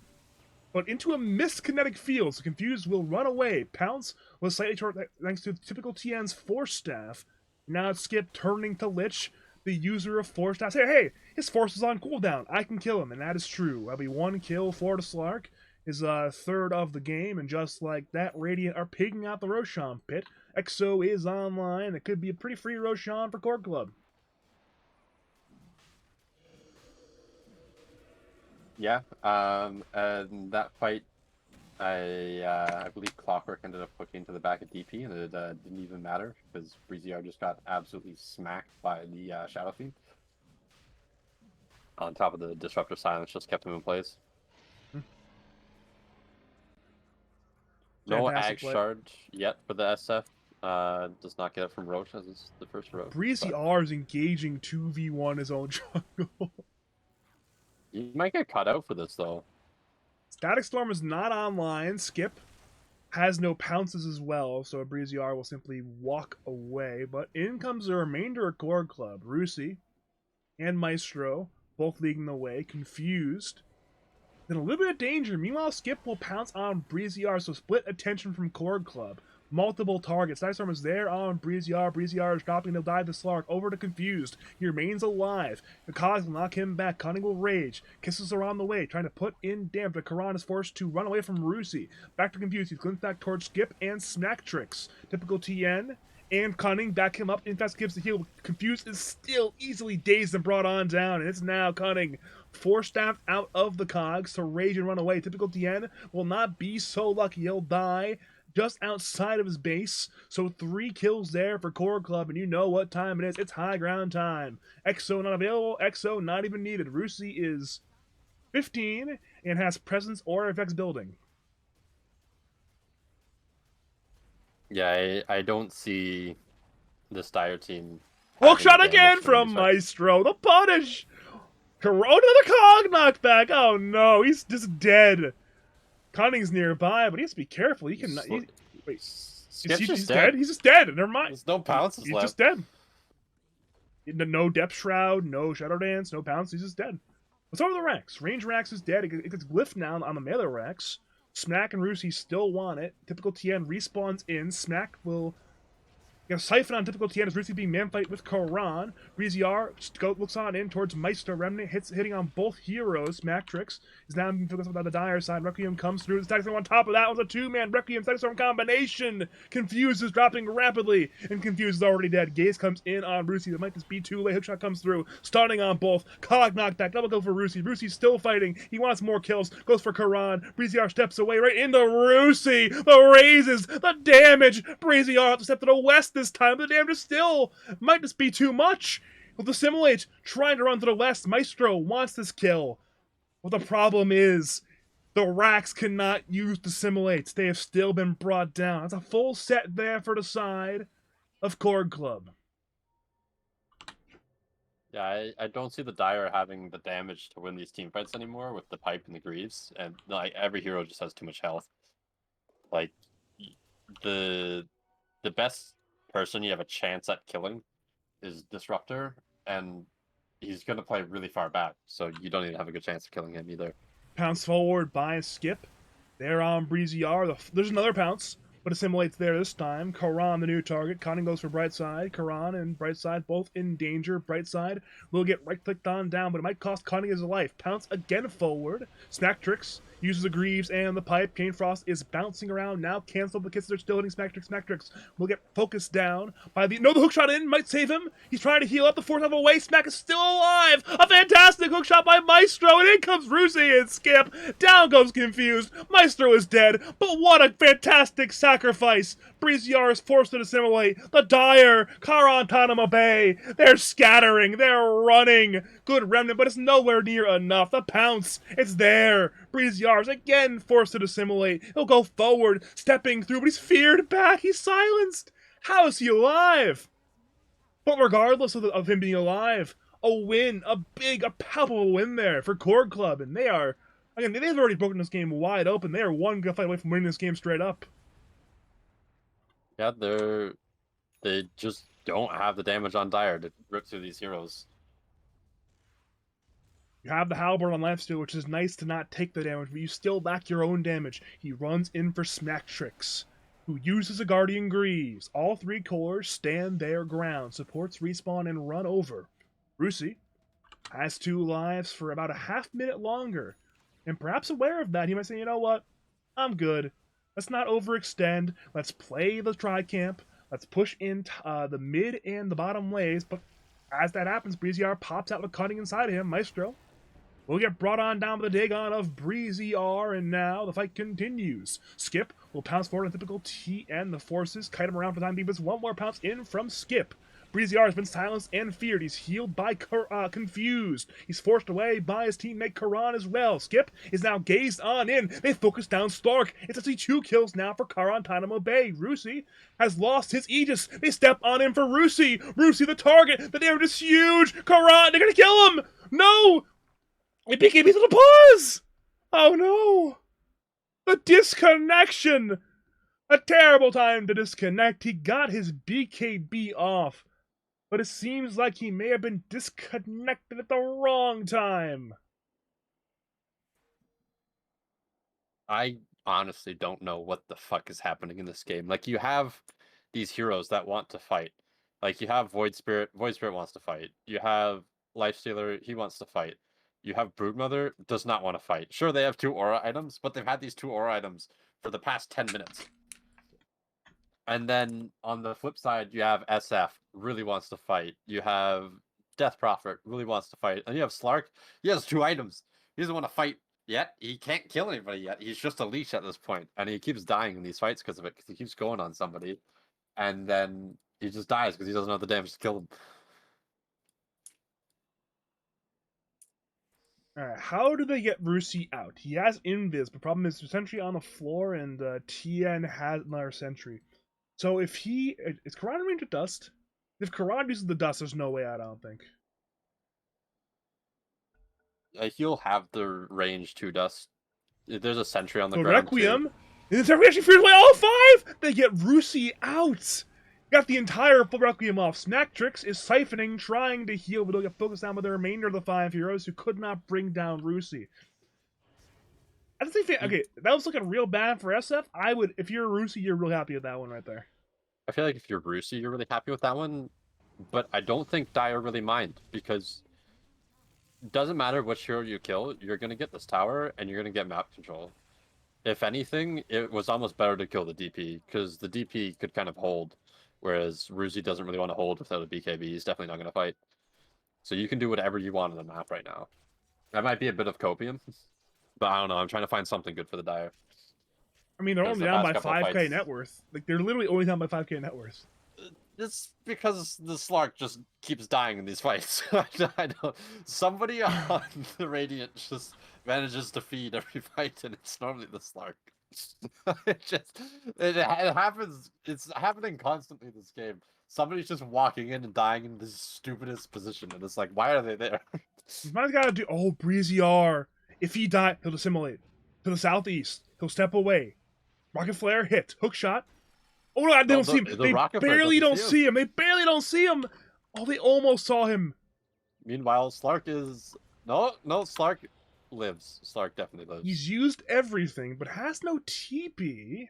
but into a missed kinetic field, so Confused will run away. Pounce was slightly short thanks to typical TN's Force Staff. Now it's Skip turning to Lich, the user of Force Staff. Hey, his Force is on cooldown. I can kill him, and that is true. That'll be 1 kill for the Slark, his 3rd of the game, and just like that, Radiant are pigging out the Roshan pit. Exo is online. It could be a pretty free Roshan for Corg Club. Yeah, and that fight, I believe Clockwork ended up hooking to the back of DP, and it didn't even matter because Breeziar just got absolutely smacked by the Shadow Fiend. On top of the Disruptor Silence, just kept him in place. No Ag Shard yet for the SF. Does not get it from Roche as it's the first Roche. Breeziar is engaging 2v1 his own jungle. You might get cut out for this, though. Static Storm is not online. Skip has no pounces as well, so Breeziar will simply walk away. But in comes the remainder of Corg Club. Rusi and Maestro, both leading the way, confused. Then a little bit of danger. Meanwhile, Skip will pounce on Breeziar, so split attention from Corg Club. Multiple targets. Static Storm is there on Breeziar. Breeziar is dropping. They'll dive the Slark. Over to Confused. He remains alive. The Cogs will knock him back. Cunning will rage. Kisses are on the way, trying to put in damage. But Karan is forced to run away from Rusi. Back to Confused. He's glimpsed back towards Skip and Smack Tricks. Typical TN and Cunning back him up. In fact, gives the heal. Confused is still easily dazed and brought on down. And it's now Cunning. Force Staff out of the Cogs to rage and run away. Typical TN will not be so lucky. He'll die just outside of his base, so 3 kills there for Corg Club, and you know what time it is. It's high ground time. Exo not available, Exo not even needed. Rusi is 15 and has presence or effects building. Yeah, I don't see this Dire team. Hook shot again from Maestro. The punish! Corona the Cog knocked back. Oh no, he's just dead. Cunning's nearby, but he has to be careful. He can. Wait, he's dead. He's just dead. Never mind. There's no pounces He's left. just dead. No Depth Shroud, no Shadow Dance, no Pounce. He's just dead. Let's over the ranks. Range Rax is dead. It gets glyphed now on the melee Rax. Smack and Rusi still want it. Typical TN respawns in. Smack will Siphon on typical TN is Rusi being man-fight with Karan. Breezy-R looks on in towards Maestro. Remnant hitting on both heroes. Matrix is now being focused on the dire side. Requiem comes through. The Static Storm on top of that one's a two-man Requiem Static Storm combination. Confused is dropping rapidly, and Confused is already dead. Gaze comes in on Rusi. It might just be too late. Hookshot comes through, stunning on both. Cog knockback, double kill for Rusi. Rusi's still fighting. He wants more kills. Goes for Karan. Breezy-R steps away right into Rusi. The raises, the damage. Breezy-R has to step to the west this time. The damage still might just be too much. With the Assimilate trying to run to the west, Maestro wants this kill. Well, the problem is the Rax cannot use the Assimilates. They have still been brought down. That's a full set there for the side of Corg Club. Yeah, I don't see the Dire having the damage to win these team fights anymore with the Pipe and the Greaves, and like every hero just has too much health. Like the best person you have a chance at killing is Disruptor, and he's going to play really far back, so you don't even have a good chance of killing him either. Pounce forward by Skip. They're on Breezy-R. There's another Pounce, but Assimilate's there this time. Karan, the new target. Conning goes for Brightside. Karan and Brightside both in danger. Brightside will get right-clicked on down, but it might cost Conning his life. Pounce again forward. Smacktrix uses the Greaves and the Pipe. Cane Frost is bouncing around now. Cancel, but kisses are still hitting Smacktrix. Smacktrix will get focused down by the... No, the hookshot in might save him. He's trying to heal up the fourth level away. Smack is still alive. A fantastic hookshot by Maestro, and in comes Rusi and Skip. Down goes Confused. Maestro is dead, but what a fantastic sacrifice. Breezy-R is forced to assimilate. The Dire, Karantanamo Bay. They're scattering. They're running. Good remnant, but it's nowhere near enough. The Pounce, it's there. Breezy-R is again forced to assimilate. He'll go forward, stepping through, but he's feared back. He's silenced. How is he alive? But regardless of him being alive, a win, a palpable win there for Corg Club, and they are, again, they've already broken this game wide open. They are one good fight away from winning this game straight up. Yeah, they just don't have the damage on Dire to rip through these heroes. You have the Halberd on lifesteal, which is nice to not take the damage, but you still lack your own damage. He runs in for Smacktrix, who uses a Guardian Greaves. All three cores stand their ground, supports respawn and run over. Rusi has 2 lives for about a half minute longer, and perhaps aware of that, he might say, you know what, I'm good. Let's not overextend. Let's play the Tri-Camp. Let's push in the mid and the bottom lanes. But as that happens, Breezy-R pops out with Cutting inside of him. Maestro will get brought on down with the Dagon of Breezy-R, and now the fight continues. Skip will pounce forward on typical TN. The forces kite him around for the time being, but one more pounce in from Skip. Breezy-R has been silenced and feared. He's healed by Confused. He's forced away by his teammate Karan as well. Skip is now gazed on in. They focus down Stark. It's actually 2 kills now for Karantanamo Bay. Rusi has lost his Aegis. They step on him for Rusi. Rusi the target. The damage is huge. Karan, they're gonna kill him. No! It BKB's to the pause! Oh no! The disconnection! A terrible time to disconnect. He got his BKB off, but it seems like he may have been disconnected at the wrong time. I honestly don't know what the fuck is happening in this game. Like, you have these heroes that want to fight. Like, you have Void Spirit wants to fight. You have Lifestealer, he wants to fight. You have Broodmother, does not want to fight. Sure, they have 2 aura items, but they've had these 2 aura items for the past 10 minutes. And then on the flip side, you have SF, really wants to fight. You have Death Prophet, really wants to fight. And you have Slark, he has 2 items. He doesn't want to fight yet. He can't kill anybody yet. He's just a leash at this point. And he keeps dying in these fights because of it, because he keeps going on somebody. And then he just dies because he doesn't have the damage to kill him. Alright, how do they get Rusi out? He has Invis, but problem is Sentry on the floor, and TN has another Sentry. So if he... Is Karan in range of Dust? If Karan uses the Dust, there's no way out, I don't think. He'll have the range to Dust. There's a Sentry on the So ground, Requiem, and the Sentry actually fears away all 5! They get Rusi out! Got the entire full Requiem off. Snacktrix is siphoning, trying to heal, but he'll get focused on with the remainder of the 5 heroes who could not bring down Rusi. I just think, okay, that was looking real bad for SF. I would, if you're Rusi, you're real happy with that one right there. I feel like if you're Brucey, you're really happy with that one, but I don't think Dire really mind, because it doesn't matter which hero you kill, you're going to get this tower, and you're going to get map control. If anything, it was almost better to kill the DP, because the DP could kind of hold, whereas Ruzi doesn't really want to hold without a BKB. He's definitely not going to fight. So you can do whatever you want on the map right now. That might be a bit of copium, but I don't know. I'm trying to find something good for the Dire. I mean, they're Because only the down by past couple 5k fights- net worth. Like, they're literally only down by 5k net worth. It's because the Slark just keeps dying in these fights. I don't. Somebody on the Radiant just manages to feed every fight, and it's normally the Slark. It happens. It's happening constantly this game. Somebody's just walking in and dying in the stupidest position, and it's like, why are they there? Man's gotta do. Oh, Breezy R. If he died, he'll assimilate to the southeast. He'll step away. Rocket flare hit. Hook shot. Oh no, they don't see him. They barely don't see him. They barely don't see him. Oh, they almost saw him. Meanwhile, Slark is no. Slark lives. Slark definitely lives. He's used everything, but has no TP.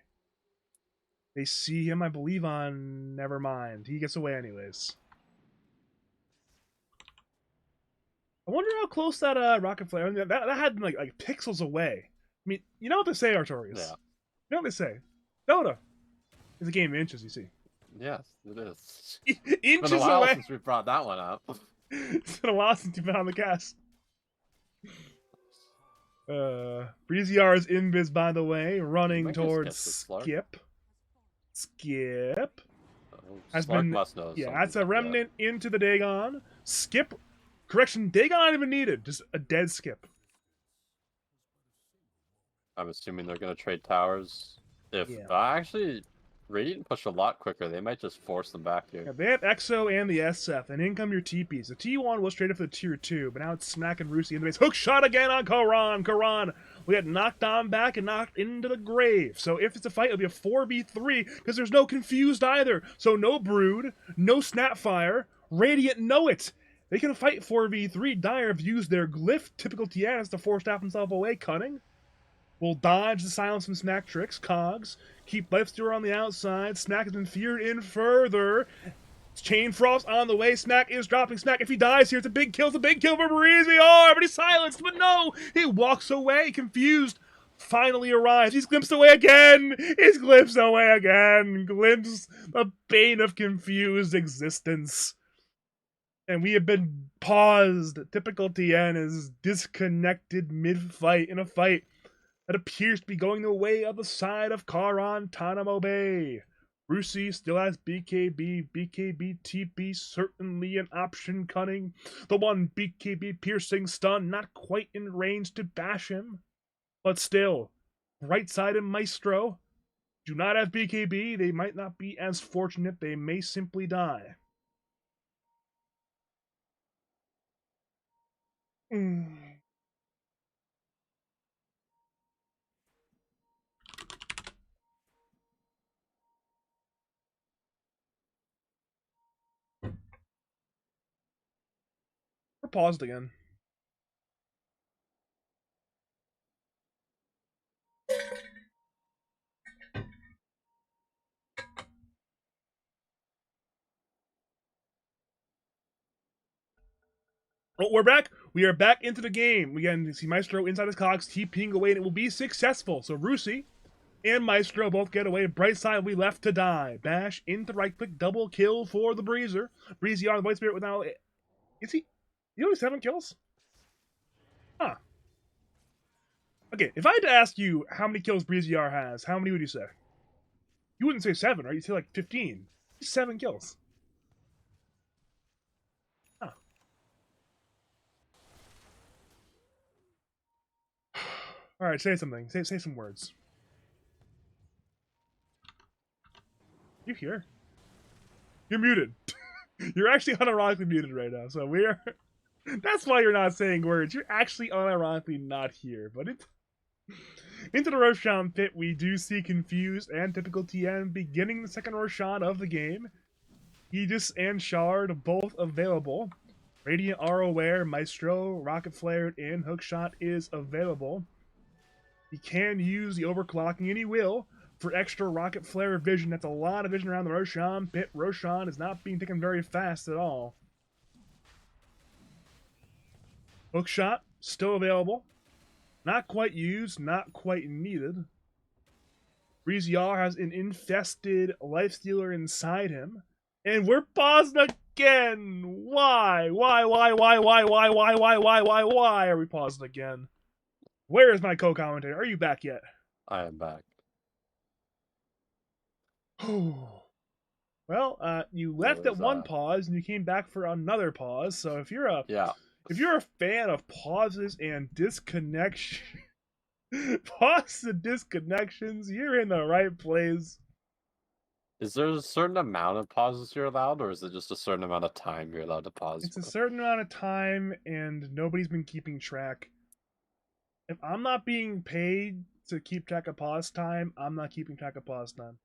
They see him, I believe, on. Never mind. He gets away anyways. I wonder how close that rocket flare. I mean, that had like pixels away. I mean, you know what they say, Artorius. Yeah. You know what they say. Dota is a game of inches. You see. Yes, it is. Inches it's been a while away. since we brought that one up. It's been a while since you've been on the cast. Breezy R is invis, by the way, running towards Skip. Skip. Has Slark been, must know. Yeah, that's a remnant into the Dagon. Skip. Correction, Dagon not even needed. Just a dead Skip. I'm assuming they're going to trade towers. If actually, Radiant push a lot quicker. They might just force them back here. Yeah, they have EXO and the SF, and in come your TPs. The T1 was traded for the Tier 2, but now it's Smack and Rusi in the base. Hook shot again on Karan. We got knocked on back and knocked into the grave. So if it's a fight, it'll be a 4v3, because there's no Confused either. So no Brood, no Snapfire. Radiant know it. They can fight 4v3. Dire have used their glyph, typical TNs, to force staff himself away. Cunning will dodge the silence from Snacktrix. Cogs keep Lifestealer on the outside. Snack has been feared in further. Chain Frost on the way. Snack is dropping. Snack, if he dies here, it's a big kill. It's a big kill for Breezy. Oh, everybody's silenced, but no, he walks away. Confused finally arrives. He's glimpsed away again. He's glimpsed away again. Glimpse the bane of Confused existence. And we have been paused. Typical TN is disconnected mid-fight in a fight that appears to be going the way of the side of Karantanamo Bay. Rusi still has BKB. BKB TP certainly an option. Cunning. The one BKB piercing stun, not quite in range to bash him. But still, right side and Maestro do not have BKB. They might not be as fortunate. They may simply die. We're paused again. Oh, we're back. We are back into the game. Again, you see Maestro inside his cogs, TPing away, and it will be successful. So Rusi and Maestro both get away. Bright side, we left to die. Bash into right click, double kill for the Breezer. Breezy on the White Spirit with now. Is he? You only 7 kills? Huh. Okay, if I had to ask you how many kills Breezy R has, how many would you say? You wouldn't say 7, right? You'd say like 15. 7 kills. Huh. Alright, say something. Say some words. You here? You're muted. You're actually unironically muted right now, so we're... That's why you're not saying words. You're actually unironically not here, but it's... Into the Roshan pit, we do see Confused and typical TN beginning the second Roshan of the game. Aegis and Shard both available. Radiant are aware. Maestro, Rocket Flare, and Hookshot is available. He can use the overclocking, and he will, for extra Rocket Flare vision. That's a lot of vision around the Roshan pit. Roshan is not being taken very fast at all. Hookshot, still available. Not quite used, not quite needed. Breeziar has an infested Lifestealer inside him. And we're paused again! Why? Why are we paused again? Where is my co-commentator? Are you back yet? I am back. Well, you left at one pause and you came back for another pause. So if you're a fan of pauses and disconnection, pauses and disconnections, you're in the right place. Is there a certain amount of pauses you're allowed, or is it just a certain amount of time you're allowed to pause? It's a certain amount of time, and nobody's been keeping track. If I'm not being paid to keep track of pause time, I'm not keeping track of pause time.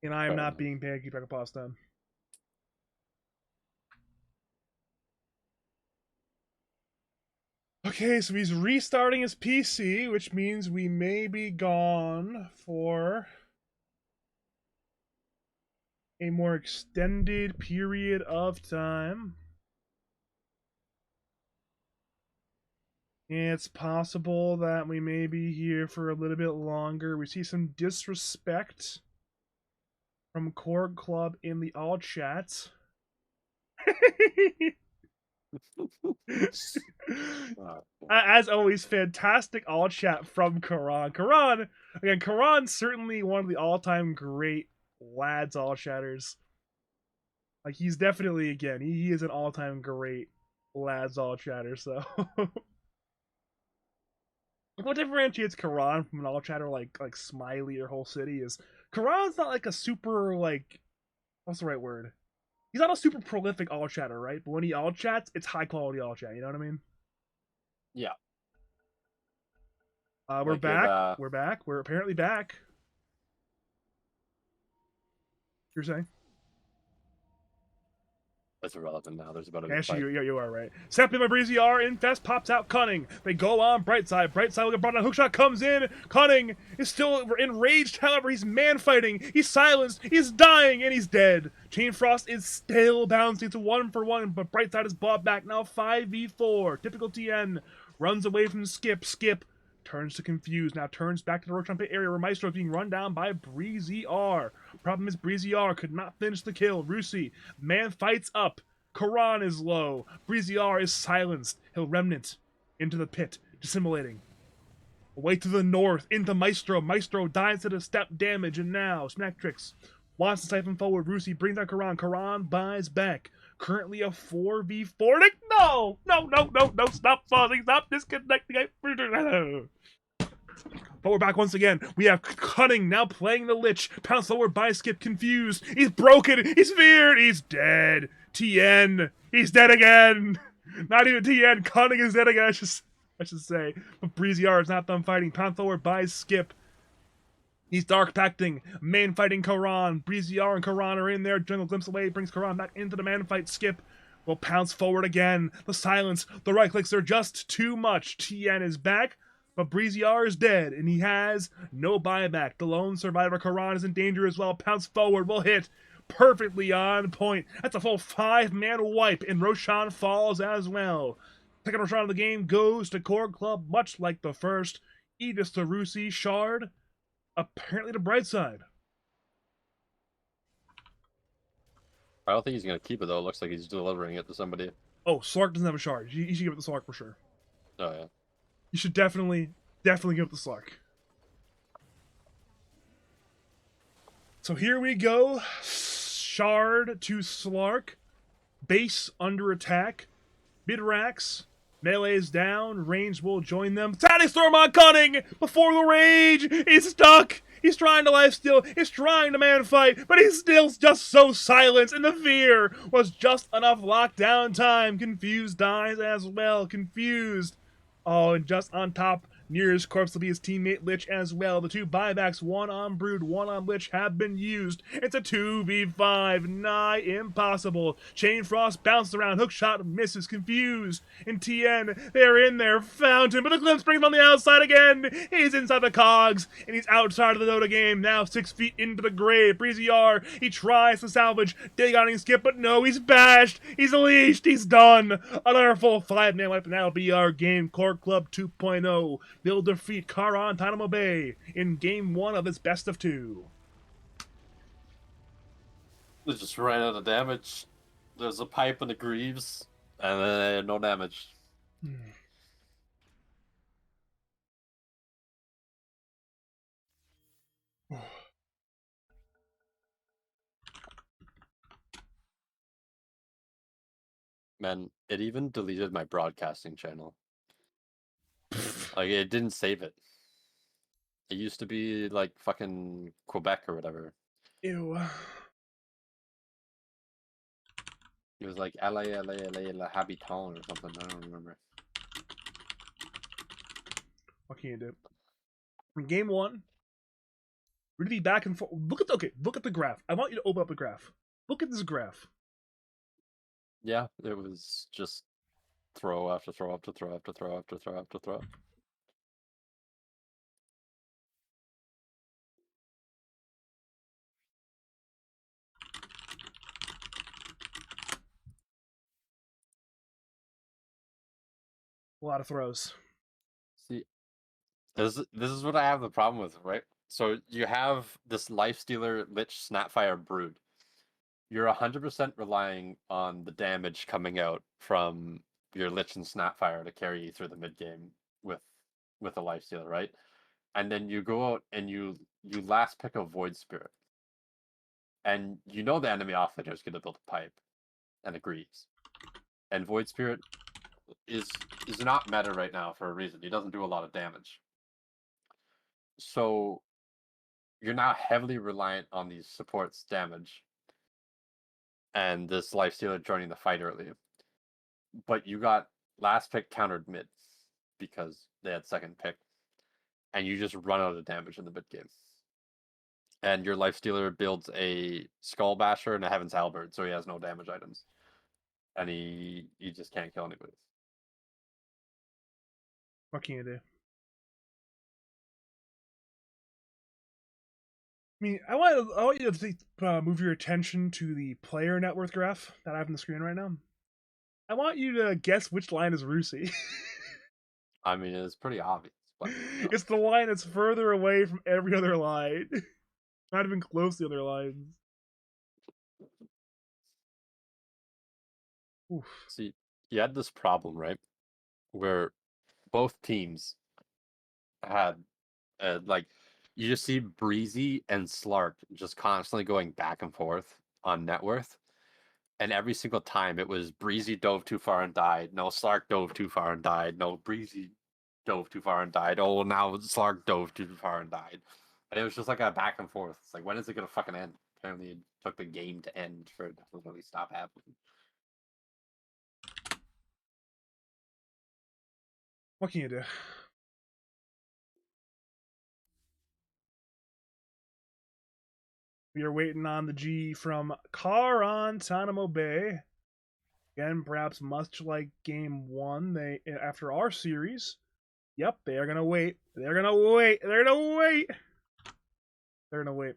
And I am not being paid to keep track of pause time. Okay, so he's restarting his PC, which means we may be gone for a more extended period of time. And it's possible that we may be here for a little bit longer. We see some disrespect from Corg Club in the all chats. As always, fantastic all chat from Karan. Karan's certainly one of the all-time great lads all chatters. Like, he's definitely, again, he is an all-time great lads all chatter, so... What differentiates Karan from an all chatter like Smiley or Whole City is Karan's not like a super, like, what's the right word? He's not a super prolific all chatter, right? But when he all chats, it's high quality all chat. You know what I mean? Yeah. We're back. We're back. We're apparently back. You're saying? That's irrelevant now. There's about a Actually, you are right. Sapping by Breeziar, Infest pops out Cunning. They go on Brightside. Brightside will get brought down. Hookshot comes in. Cunning is still enraged. However, he's man fighting. He's silenced. He's dying, and he's dead. Chain Frost is still bouncing to 1-for-1, but Brightside is bought back now 5v4. Typical TN runs away from Skip. Skip turns to Confuse. Now turns back to the Roshan pit area where Maestro is being run down by Breeziar. Problem is Breeziar could not finish the kill. Rusi, man fights up. Karan is low. Breeziar is silenced. He'll remnant into the pit, dissimulating. Away to the north, into Maestro. Maestro dies to the step damage, and now Snacktrix wants to siphon forward. Rusi brings down Karan. Karan buys back. Currently a 4v4. No! No, stop pausing, stop disconnecting. But we're back once again. We have Cunning now playing the Lich. Pounce forward by Skip. Confused. He's broken. He's feared. He's dead. TN. He's dead again. Not even TN. Cunning is dead again, I should say. But Breeziar is not done fighting. Pounce forward by Skip. He's dark pacting, man fighting Karan. Breeziar and Karan are in there. Jungle glimpse away, brings Karan back into the man fight. Skip will pounce forward again. The silence, the right clicks are just too much. TN is back, but Breeziar is dead, and he has no buyback. The lone survivor Karan is in danger as well. Pounce forward, will hit. Perfectly on point. That's a full 5-man wipe, and Roshan falls as well. Second Roshan of the game goes to Corg Club, much like the first. Aegis to Rusi, Shard apparently the bright side. I don't think he's going to keep it, though. It looks like he's delivering it to somebody. Oh, Slark doesn't have a shard. You should give it to Slark for sure. Oh, yeah. You should definitely give it to Slark. So here we go. Shard to Slark. Base under attack. Midrax. Melee's down. Range will join them. Static Storm on Cunning! Before the rage! He's stuck! He's trying to lifesteal. He's trying to man fight. But he's still just so silenced. And the fear was just enough lockdown time. Confused dies as well. Confused. Oh, and just on top, Near's corpse will be his teammate Lich as well. The two buybacks, one on Brood, one on Lich, have been used. It's a 2v5, nigh impossible. Chain Frost bounced around, hookshot misses, confused. In TN, they're in their fountain, but the glimpse brings him on the outside again. He's inside the cogs, and he's outside of the Dota game, now 6 feet into the grave. Breezy R, he tries to salvage, dig on his skip, but no, he's bashed, he's leashed, he's done. Another full 5-man wipe, and that'll be our game. Corg Club 2.0. They'll defeat Karantanamo Bay in game 1 of its best of 2. They just ran out of damage. There's a pipe and a Greaves, and then no damage. Man, it even deleted my broadcasting channel. Like, it didn't save it. It used to be like fucking Quebec or whatever. Ew. It was like LA, Le Habitant or something. I don't remember. What can you do? In game 1, really back and forth. Look at the graph. I want you to open up the graph. Look at this graph. Yeah, it was just throw after throw after throw after throw after throw after throw. A lot of throws. See, this is what I have the problem with, right? So you have this Lifestealer Lich Snapfire Brood. You're 100% relying on the damage coming out from your Lich and Snapfire to carry you through the mid game with a Lifestealer, right? And then you go out and you last pick a Void Spirit. And you know the enemy offlaner is going to build a pipe and agrees. And Void Spirit is not meta right now for a reason. He doesn't do a lot of damage. So you're now heavily reliant on these supports damage and this Lifestealer joining the fight early. But you got last pick countered mid because they had second pick. And you just run out of damage in the mid game. And your Lifestealer builds a Skull Basher and a Heaven's Halberd, so he has no damage items. And he just can't kill anybody. What can you do? I mean, I want you to move your attention to the player net worth graph that I have on the screen right now. I want you to guess which line is Rusi. I mean, it's pretty obvious. But, It's the line that's further away from every other line. Not even close to the other lines. Oof. See, you had this problem, right? Where both teams had, like, you just see Breezy and Slark just constantly going back and forth on net worth. And every single time it was Breezy dove too far and died. No, Slark dove too far and died. No, Breezy dove too far and died. Oh, now Slark dove too far and died. And it was just like a back and forth. It's like, when is it going to fucking end? Apparently it took the game to end for it to literally stop happening. What can you do? We are waiting on the G from Karantanamo Bay. Again, perhaps much like game 1, they after our series. Yep, they are gonna wait. They're gonna wait. They're gonna wait. They're gonna wait.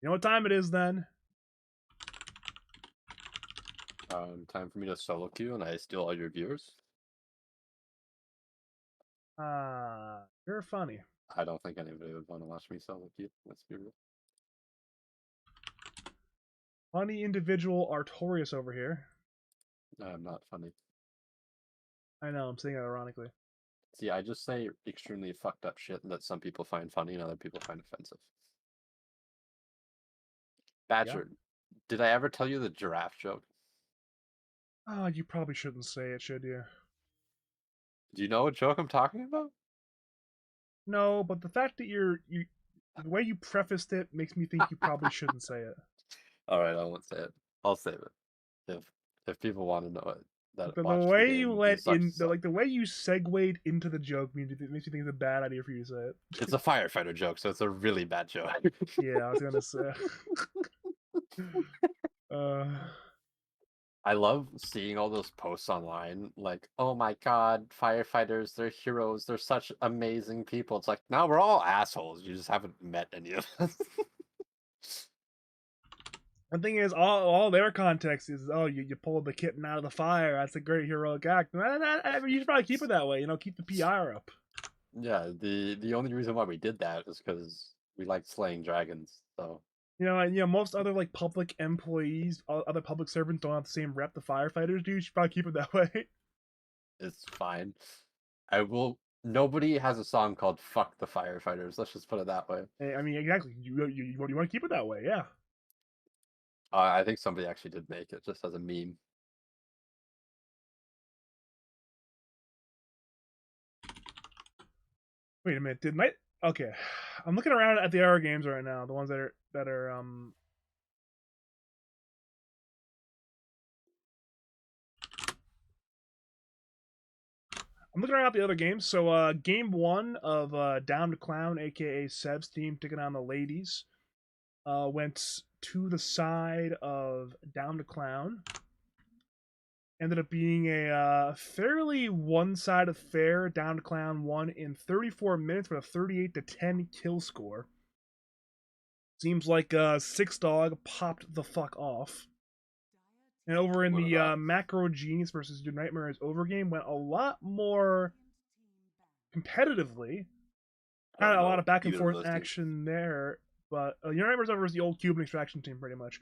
You know what time it is then? Time for me to solo queue and I steal all your viewers. You're funny. I don't think anybody would want to watch me solo queue. Let's be real. Funny individual Artorius over here. I'm not funny. I know, I'm saying it ironically. See, I just say extremely fucked up shit that some people find funny and other people find offensive. Badger, did I ever tell you the giraffe joke? Oh, you probably shouldn't say it, should you? Do you know what joke I'm talking about? No, but the fact that the way you prefaced it makes me think you probably shouldn't say it. All right, I won't say it. I'll save it if people want to know it. that The watched the way you game. let It in, sucks. the way you segued into the joke makes you think it's a bad idea for you to say it. It's a firefighter joke, so it's a really bad joke. Yeah, I was gonna say. uh, I love seeing all those posts online, like, oh my god, firefighters, they're heroes, they're such amazing people. It's like, now we're all assholes. You just haven't met any of us. the thing is, all their context is, oh, you pulled the kitten out of the fire. That's a great heroic act. I mean, you should probably keep it that way. Keep the PR up. Yeah, the only reason why we did that is because we like slaying dragons. So Most other like public employees, other public servants don't have the same rep the firefighters do. You should probably keep it that way. it's fine. I will. Nobody has a song called "Fuck the Firefighters." Let's just put it that way. I mean, exactly. You want to keep it that way, yeah. I think somebody actually did make it just as a meme. Wait a minute, did Night? Okay, I'm looking around at the other games right now. The ones that are I'm looking around at the other games. So, game one of Down to Clown, aka Seb's team, taking on the ladies, went to the side of Down to Clown. Ended up being a fairly one-sided affair. Down to Clown won in 34 minutes with a 38-10 kill score. Seems like Six Dog popped the fuck off. And over in What the about Macro Genius versus Your Nightmare is Over game went a lot more competitively. I Had don't a lot know of back and either of forth those teams. action there, but Your Nightmare's over was the old Cuban extraction team pretty much.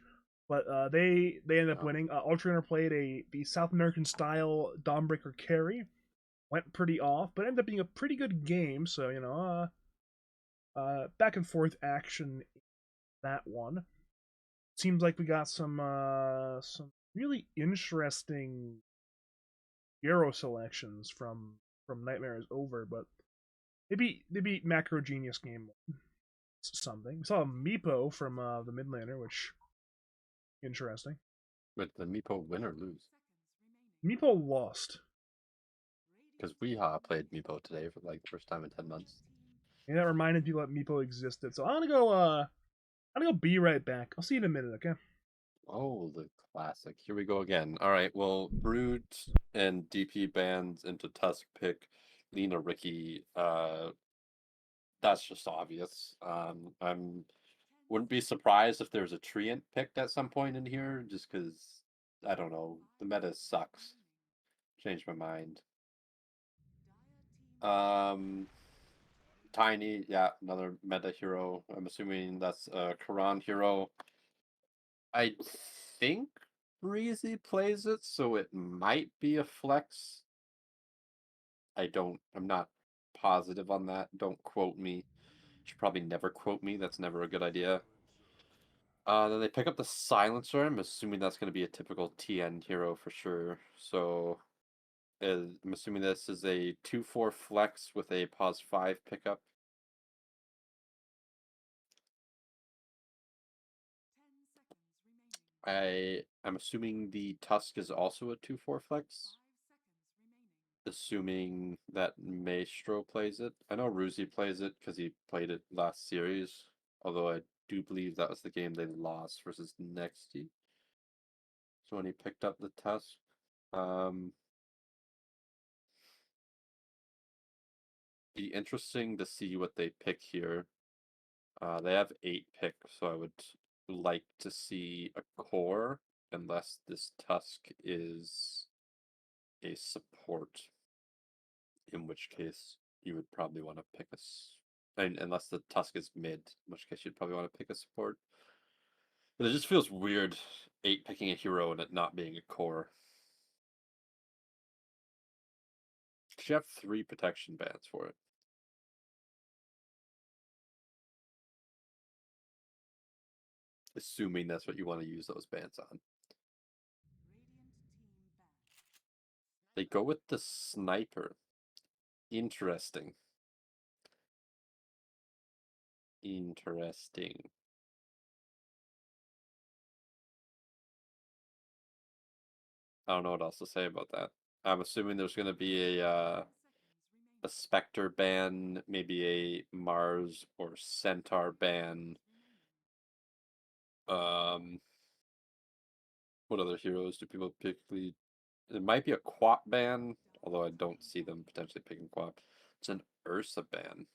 But they ended up winning. Ultrainer played the South American style Dawnbreaker carry, went pretty off, but ended up being a pretty good game. So back and forth action in that one. Seems like we got some really interesting hero selections from Nightmare is Over, but they beat Macro Genius game something. We saw a Meepo from the mid laner, which interesting. But the Meepo win or lose? Meepo lost. Because we played Meepo today for like the first time in 10 months. And that reminded people that Meepo existed. So I'm gonna go be right back. I'll see you in a minute, okay? Oh, the classic. Here we go again. All right, well, Brute and DP bans into Tusk pick Lena Ricky. That's just obvious. I'm wouldn't be surprised if there's a Treant picked at some point in here, just because I don't know. The meta sucks. Changed my mind. Tiny, yeah, another meta hero. I'm assuming that's a Karan hero. I think Breezy plays it, so it might be a flex. I'm not positive on that. Don't quote me. Should probably never quote me. That's never a good idea. Then they pick up the Silencer. I'm assuming that's going to be a typical TN hero for sure. So I'm assuming this is a 2/4 flex with a pause 5 pickup. I'm assuming the Tusk is also a 2/4 flex. Assuming that Maestro plays it. I know Ruzi plays it because he played it last series. Although I do believe that was the game they lost versus Nexty. So when he picked up the Tusk. Be interesting to see what they pick here. They have 8 picks, so I would like to see a core, unless this Tusk is a support, in which case you would probably want to pick unless the Tusk is mid, in which case you'd probably want to pick a support. But it just feels weird 8 picking a hero and it not being a core. You have 3 protection bans for it. Assuming that's what you want to use those bans on. They go with the sniper. Interesting. Interesting. I don't know what else to say about that. I'm assuming there's going to be a Spectre ban, maybe a Mars or Centaur ban. Um, what other heroes do people typically? It might be a Quap ban, although I don't see them potentially picking Quap. It's an Ursa ban.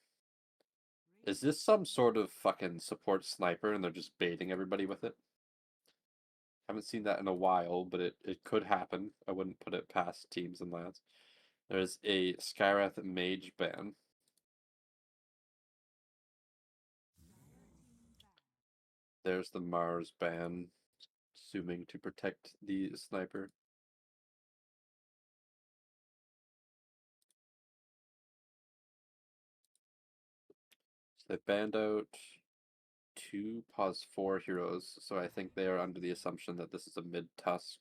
Is this some sort of fucking support sniper and they're just baiting everybody with it? Haven't seen that in a while, but it could happen. I wouldn't put it past teams and lads. There's a Skywrath Mage ban. There's the Mars ban, assuming to protect the sniper. So they banned out 2+4 heroes, so I think they are under the assumption that this is a mid-tusk.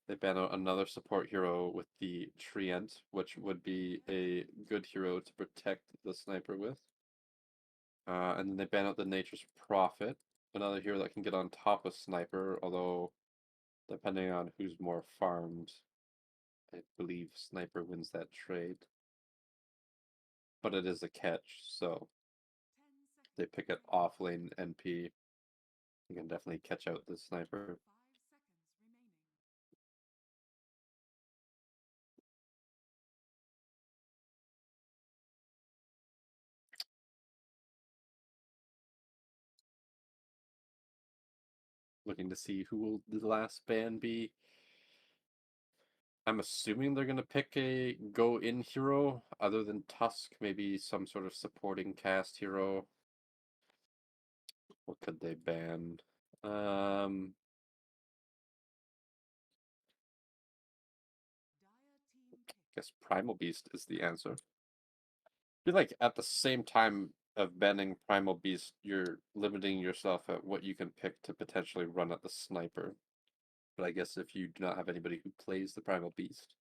They ban out another support hero with the Treant, which would be a good hero to protect the sniper with. And then they ban out the Nature's Prophet, another hero that can get on top of Sniper, although depending on who's more farmed, I believe Sniper wins that trade. But it is a catch, so they pick it off lane NP. You can definitely catch out the Sniper. Looking to see who will the last ban be. I'm assuming they're going to pick a go-in hero other than Tusk, maybe some sort of supporting cast hero. What could they ban? I guess Primal Beast is the answer. I feel like at the same time of banning Primal Beast, you're limiting yourself at what you can pick to potentially run at the sniper. But I guess if you do not have anybody who plays the Primal Beast,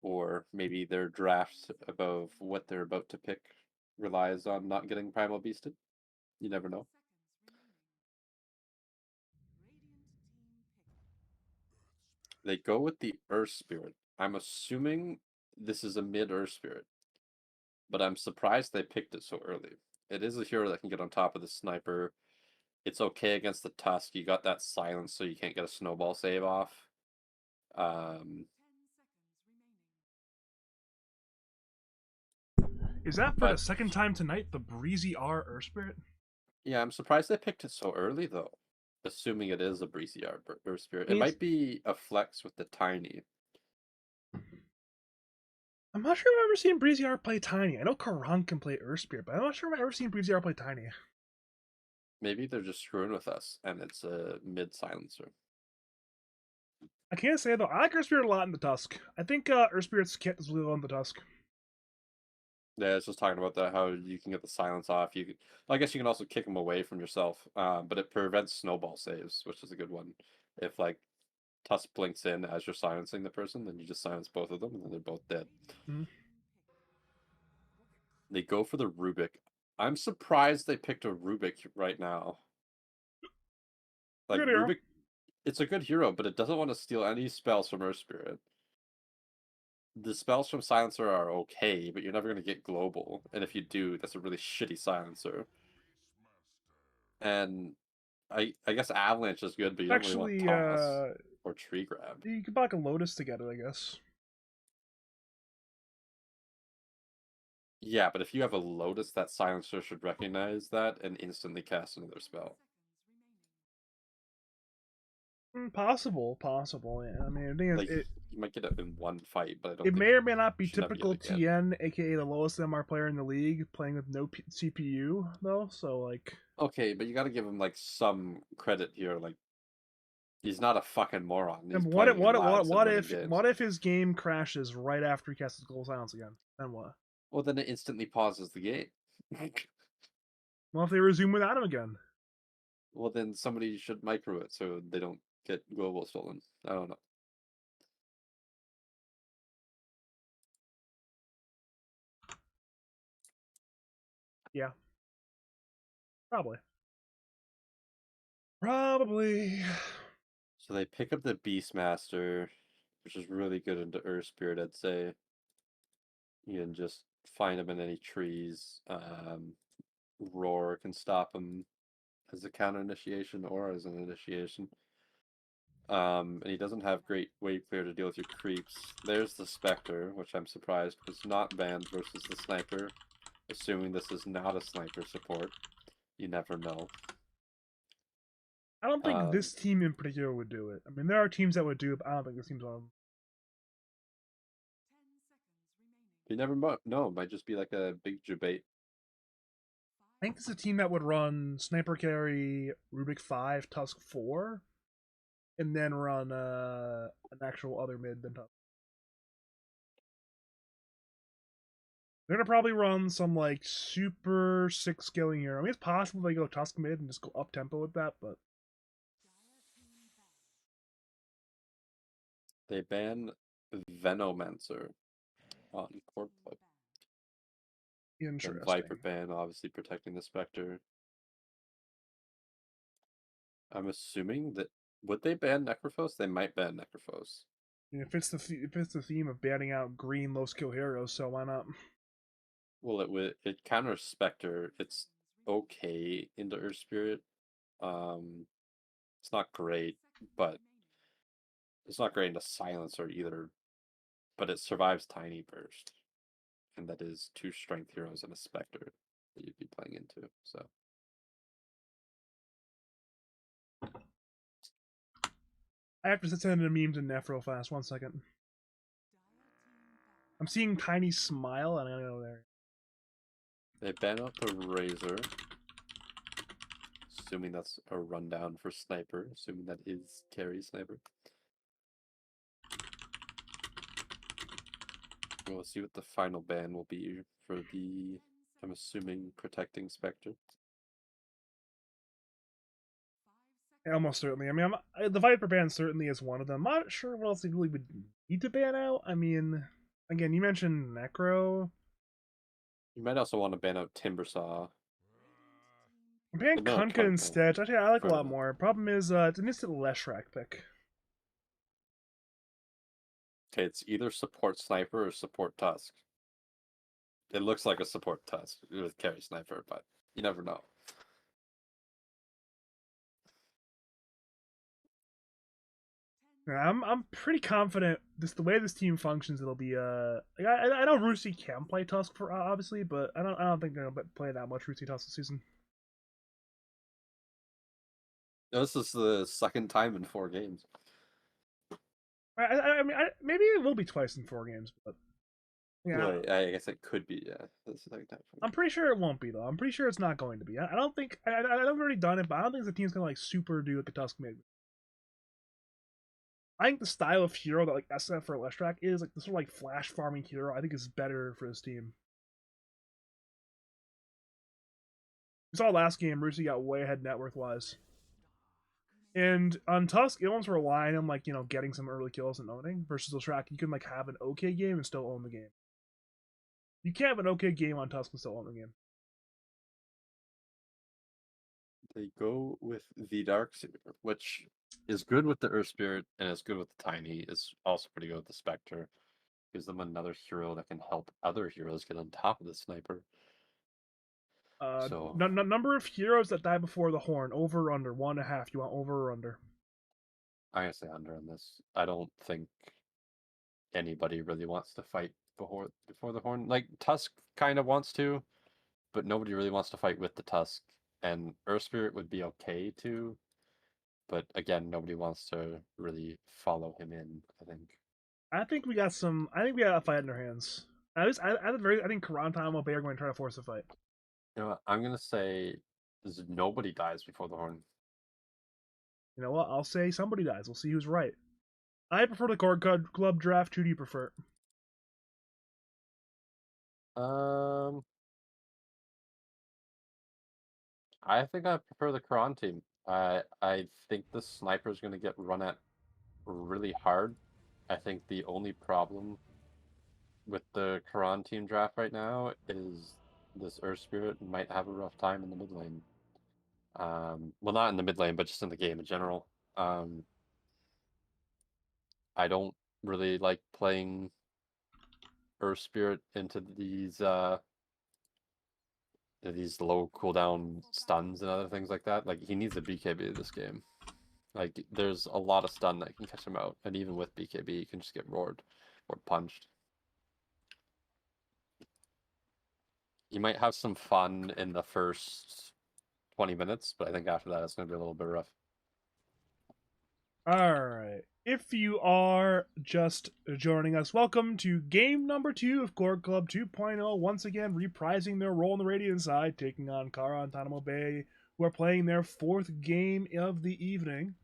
or maybe their draft above what they're about to pick relies on not getting Primal Beasted, you never know. They go with the Earth Spirit. I'm assuming this is a mid Earth Spirit, but I'm surprised they picked it so early. It is a hero that can get on top of the sniper. It's okay against the Tusk. You got that silence, so you can't get a snowball save off. Is that for the But second time tonight? The Breezy R Earth Spirit? yeah, I'm surprised they picked it so early though. Assuming it is a Breezy Earth Spirit. I It mean, might be a flex with the Tiny. I'm not sure I've ever seen Breezy R play Tiny. I know Karan can play Earth Spirit, but I'm not sure I've ever seen Breezy R play Tiny. Maybe they're just screwing with us and it's a mid silencer. I can't say though. I like Earth Spirit a lot in the Tusk. I think Earth Spirit's kit is really well in the Tusk. Yeah, it's just talking about that how you can get the silence off. You can, well, I guess you can also kick them away from yourself, but it prevents snowball saves, which is a good one. If like Tusk blinks in as you're silencing the person, then you just silence both of them, and then they're both dead. Mm-hmm. They go for the Rubik. I'm surprised they picked a Rubik right now. Like Good hero. Rubik, it's a good hero, but it doesn't want to steal any spells from Earth Spirit. The spells from Silencer are okay, but you're never going to get Global. And if you do, that's a really shitty Silencer. And I guess Avalanche is good, but you don't really want Actually, Toss or Tree Grab. you can back a Lotus together, I guess. Yeah, but if you have a Lotus, that Silencer should recognize that and instantly cast another spell. Possible. Yeah. I mean, the thing is, Like, you might get it in one fight, but I don't it think may or may not you be should never get typical it again. TN, aka the lowest MR player in the league, playing with no CPU though. So like, Okay, but you gotta give him, like, some credit here. Like, he's not a fucking moron. He's and playing in lads and winning games. what if his game crashes right after he casts his Global Silence again? Then what? Well, then it instantly pauses the game. Well, if they resume without him again? Well, then somebody should micro it so they don't get global stolen. I don't know. Yeah, probably. Probably. So they pick up the Beastmaster, which is really good into Earth Spirit, I'd say. You can just find him in any trees. Roar can stop him as a counter initiation or as an initiation. And he doesn't have great wave clear to deal with your creeps. There's the Spectre, which I'm surprised was not banned versus the Sniper, assuming this is not a Sniper support. You never know. I don't think this team in particular would do it. I mean, there are teams that would do it, but I don't think this team's one of them. You never know. It might just be like a big debate. I think this is a team that would run Sniper Carry, Rubik 5, Tusk 4, and then run an actual other mid than Tusk. They're gonna probably run some like super 6 scaling hero. I mean, it's possible they go Tusk mid and just go up tempo with that, but They ban Venomancer on Corg. And interesting. Viper ban, obviously protecting the Spectre. I'm assuming that would they ban Necrophos? They might ban Necrophos. If it's the theme of banning out green low skill heroes, so why not? Well, it counters Spectre. It's okay into Earth Spirit. It's not great, but it's not great into Silencer either. But it survives Tiny Burst, and that is 2 strength heroes and a Spectre that you'd be playing into. So I have to send in memes and Nef real fast. 1 second. I'm seeing Tiny smile, and I gotta go there. they ban out the Razor. Assuming that's a rundown for Sniper. Assuming that is carry Sniper. We'll see what the final ban will be for the, I'm assuming, protecting Spectre. Yeah, almost certainly. I mean, the Viper ban certainly is one of them. I'm not sure what else they really would need to ban out. I mean, again, you mentioned Necro. You might also want to ban out Timbersaw. I'm banning No, Kunkka instead. Actually, I like a lot Further. more. Problem is, it's an instant Leshrac pick. Okay, it's either support Sniper or support Tusk. It looks like a support Tusk with carry Sniper, but you never know. Yeah, I'm pretty confident the way this team functions, it'll be I know Rusi can play Tusk for obviously, but I don't think they're gonna play that much Rusi Tusk this season. This is the second time in 4 games. I mean, maybe it will be twice in 4 games, but yeah, Well, I guess it could be. Yeah, this is the second time. I'm pretty sure it won't be though. I'm pretty sure it's not going to be. I don't think I've already done it, but I don't think the team's gonna like super do like a Tusk mid. I think the style of hero that like SF or Leshrac is like the sort of like flash farming hero. I think is better for this team. We saw last game, Rusi got way ahead net worth wise. And on Tusk, it almost relying on like getting some early kills and owning. Versus Leshrac, you can like have an okay game and still own the game. You can't have an okay game on Tusk and still own the game. They go with the Dark Seer, which is good with the Earth Spirit and is good with the Tiny. Is also pretty good with the Spectre. Gives them another hero that can help other heroes get on top of the Sniper. So Number of heroes that die before the horn, over or under 1.5. You want over or under? I'm gonna say under on this. I don't think anybody really wants to fight before the horn. Like Tusk kind of wants to, but nobody really wants to fight with the Tusk. And Earth Spirit would be okay too, but again, nobody wants to really follow him in. I think. I think we got some. I think we got a fight in our hands. I think Karantanamo Bay are going to try to force a fight. You know what? I'm gonna say nobody dies before the horn. You know what? I'll say somebody dies. We'll see who's right. I prefer the Corg Club draft. Who do you prefer? Um, I think I prefer the Quran team. I think the sniper is gonna get run at really hard. I think the only problem with the Quran team draft right now is this Earth Spirit might have a rough time in the mid lane. Well, not in the mid lane, but just in the game in general. I don't really like playing Earth Spirit into these low cooldown stuns and other things like that. Like, he needs a BKB this game. Like, there's a lot of stun that can catch him out, and even with BKB, he can just get roared or punched. You might have some fun in the first 20 minutes, but I think after that it's going to be a little bit rough. Alright. If you are just joining us, welcome to game number 2 of Corg Club 2.0. Once again, reprising their role on the Radiant side, taking on Karantanamo Bay, who are playing their 4th game of the evening.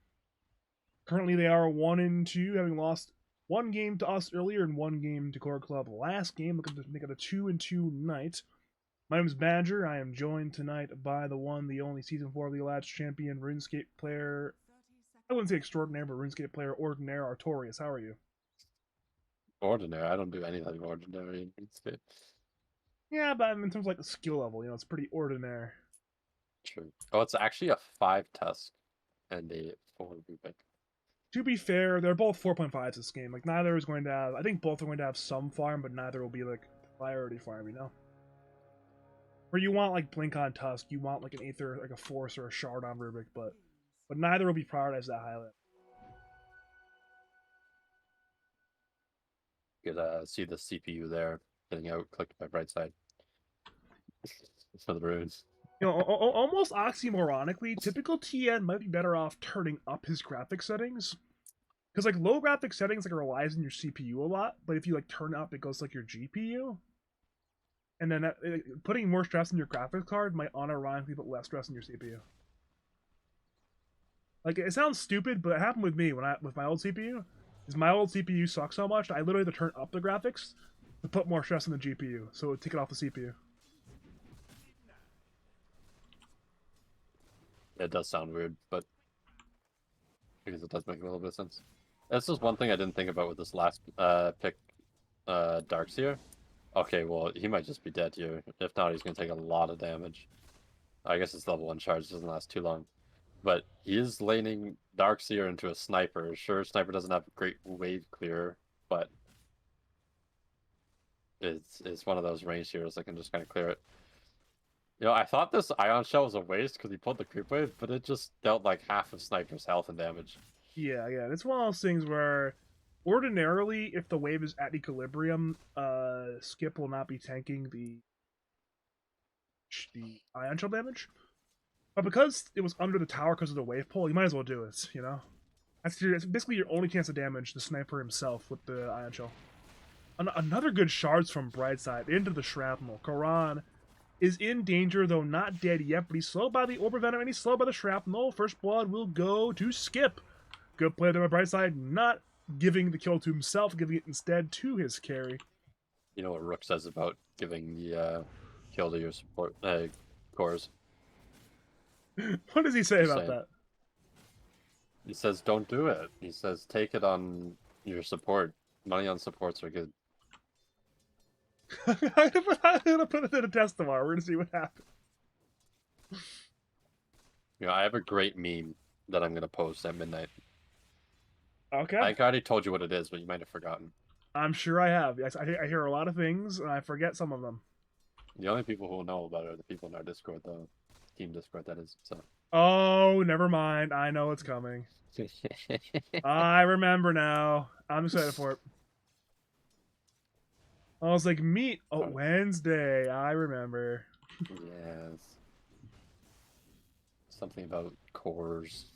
Currently, they are 1-2, having lost 1 game to us earlier and 1 game to Corg Club last game, looking to make it a 2-2 night. My name is Badger. I am joined tonight by the one, the only Season 4 of the Lads champion RuneScape player. I wouldn't say extraordinaire, but RuneScape player ordinaire Artorius. How are you? Ordinary? I don't do anything ordinary in RuneScape. Yeah, but in terms of like the skill level, it's pretty ordinary. True. Oh, it's actually a 5 tusk and a 4 rubik. To be fair, they're both 4.5s this game. Like, neither is going to have... I think both are going to have some farm, but neither will be, like, priority farm, Where you want, like, Blink on Tusk, you want, like, an Aether, like, a Force or a Shard on Rubik, but neither will be prioritized that highly. You could see the CPU there getting out clicked by bright side. For the runes. Almost oxymoronically, typical TN might be better off turning up his graphic settings. Because, like, low graphic settings, like, relies on your CPU a lot, but if you, like, turn up, it goes to, like, your GPU. And then putting more stress on your graphics card might unironically put less stress on your CPU. Like, it sounds stupid, but it happened with me with my old CPU. Is my old CPU sucks so much, I literally had to turn up the graphics to put more stress on the GPU, so it would take it off the CPU. It does sound weird, but because it does make a little bit of sense. This is one thing I didn't think about with this last pick, Darkseer. Okay, well, he might just be dead here. If not, he's going to take a lot of damage. I guess his level 1 charge doesn't last too long. But he is laning Darkseer into a Sniper. Sure, Sniper doesn't have a great wave clear, but it's one of those range heroes that can just kind of clear it. I thought this Ion Shell was a waste because he pulled the creep wave, but it just dealt like half of Sniper's health and damage. Yeah, it's one of those things where ordinarily, if the wave is at equilibrium, Skip will not be tanking the Ion Shell damage. But because it was under the tower because of the wave pull, you might as well do it, That's basically your only chance of damage, the Sniper himself with the Ion Shell. Another good shards from Brightside into the Shrapnel. Karan is in danger, though not dead yet, but he's slowed by the Orb of Venom and he's slowed by the Shrapnel. First blood will go to Skip. Good play there by Brightside, not giving the kill to himself, giving it instead to his carry. You know what Rook says about giving the kill to your support cores? What does he say about that? He says, don't do it. He says, take it on your support. Money on supports are good. I'm gonna put it to the test tomorrow. We're gonna see what happens. I have a great meme that I'm gonna post at midnight. Okay. I already told you what it is, but you might have forgotten. I'm sure I have. Yes, I hear a lot of things, and I forget some of them. The only people who will know about it are the people in our Discord, though. Team Discord, that is. So. Oh, never mind. I know it's coming. I remember now. I'm excited for it. I was like, meet Wednesday. I remember. Yes. Something about cores.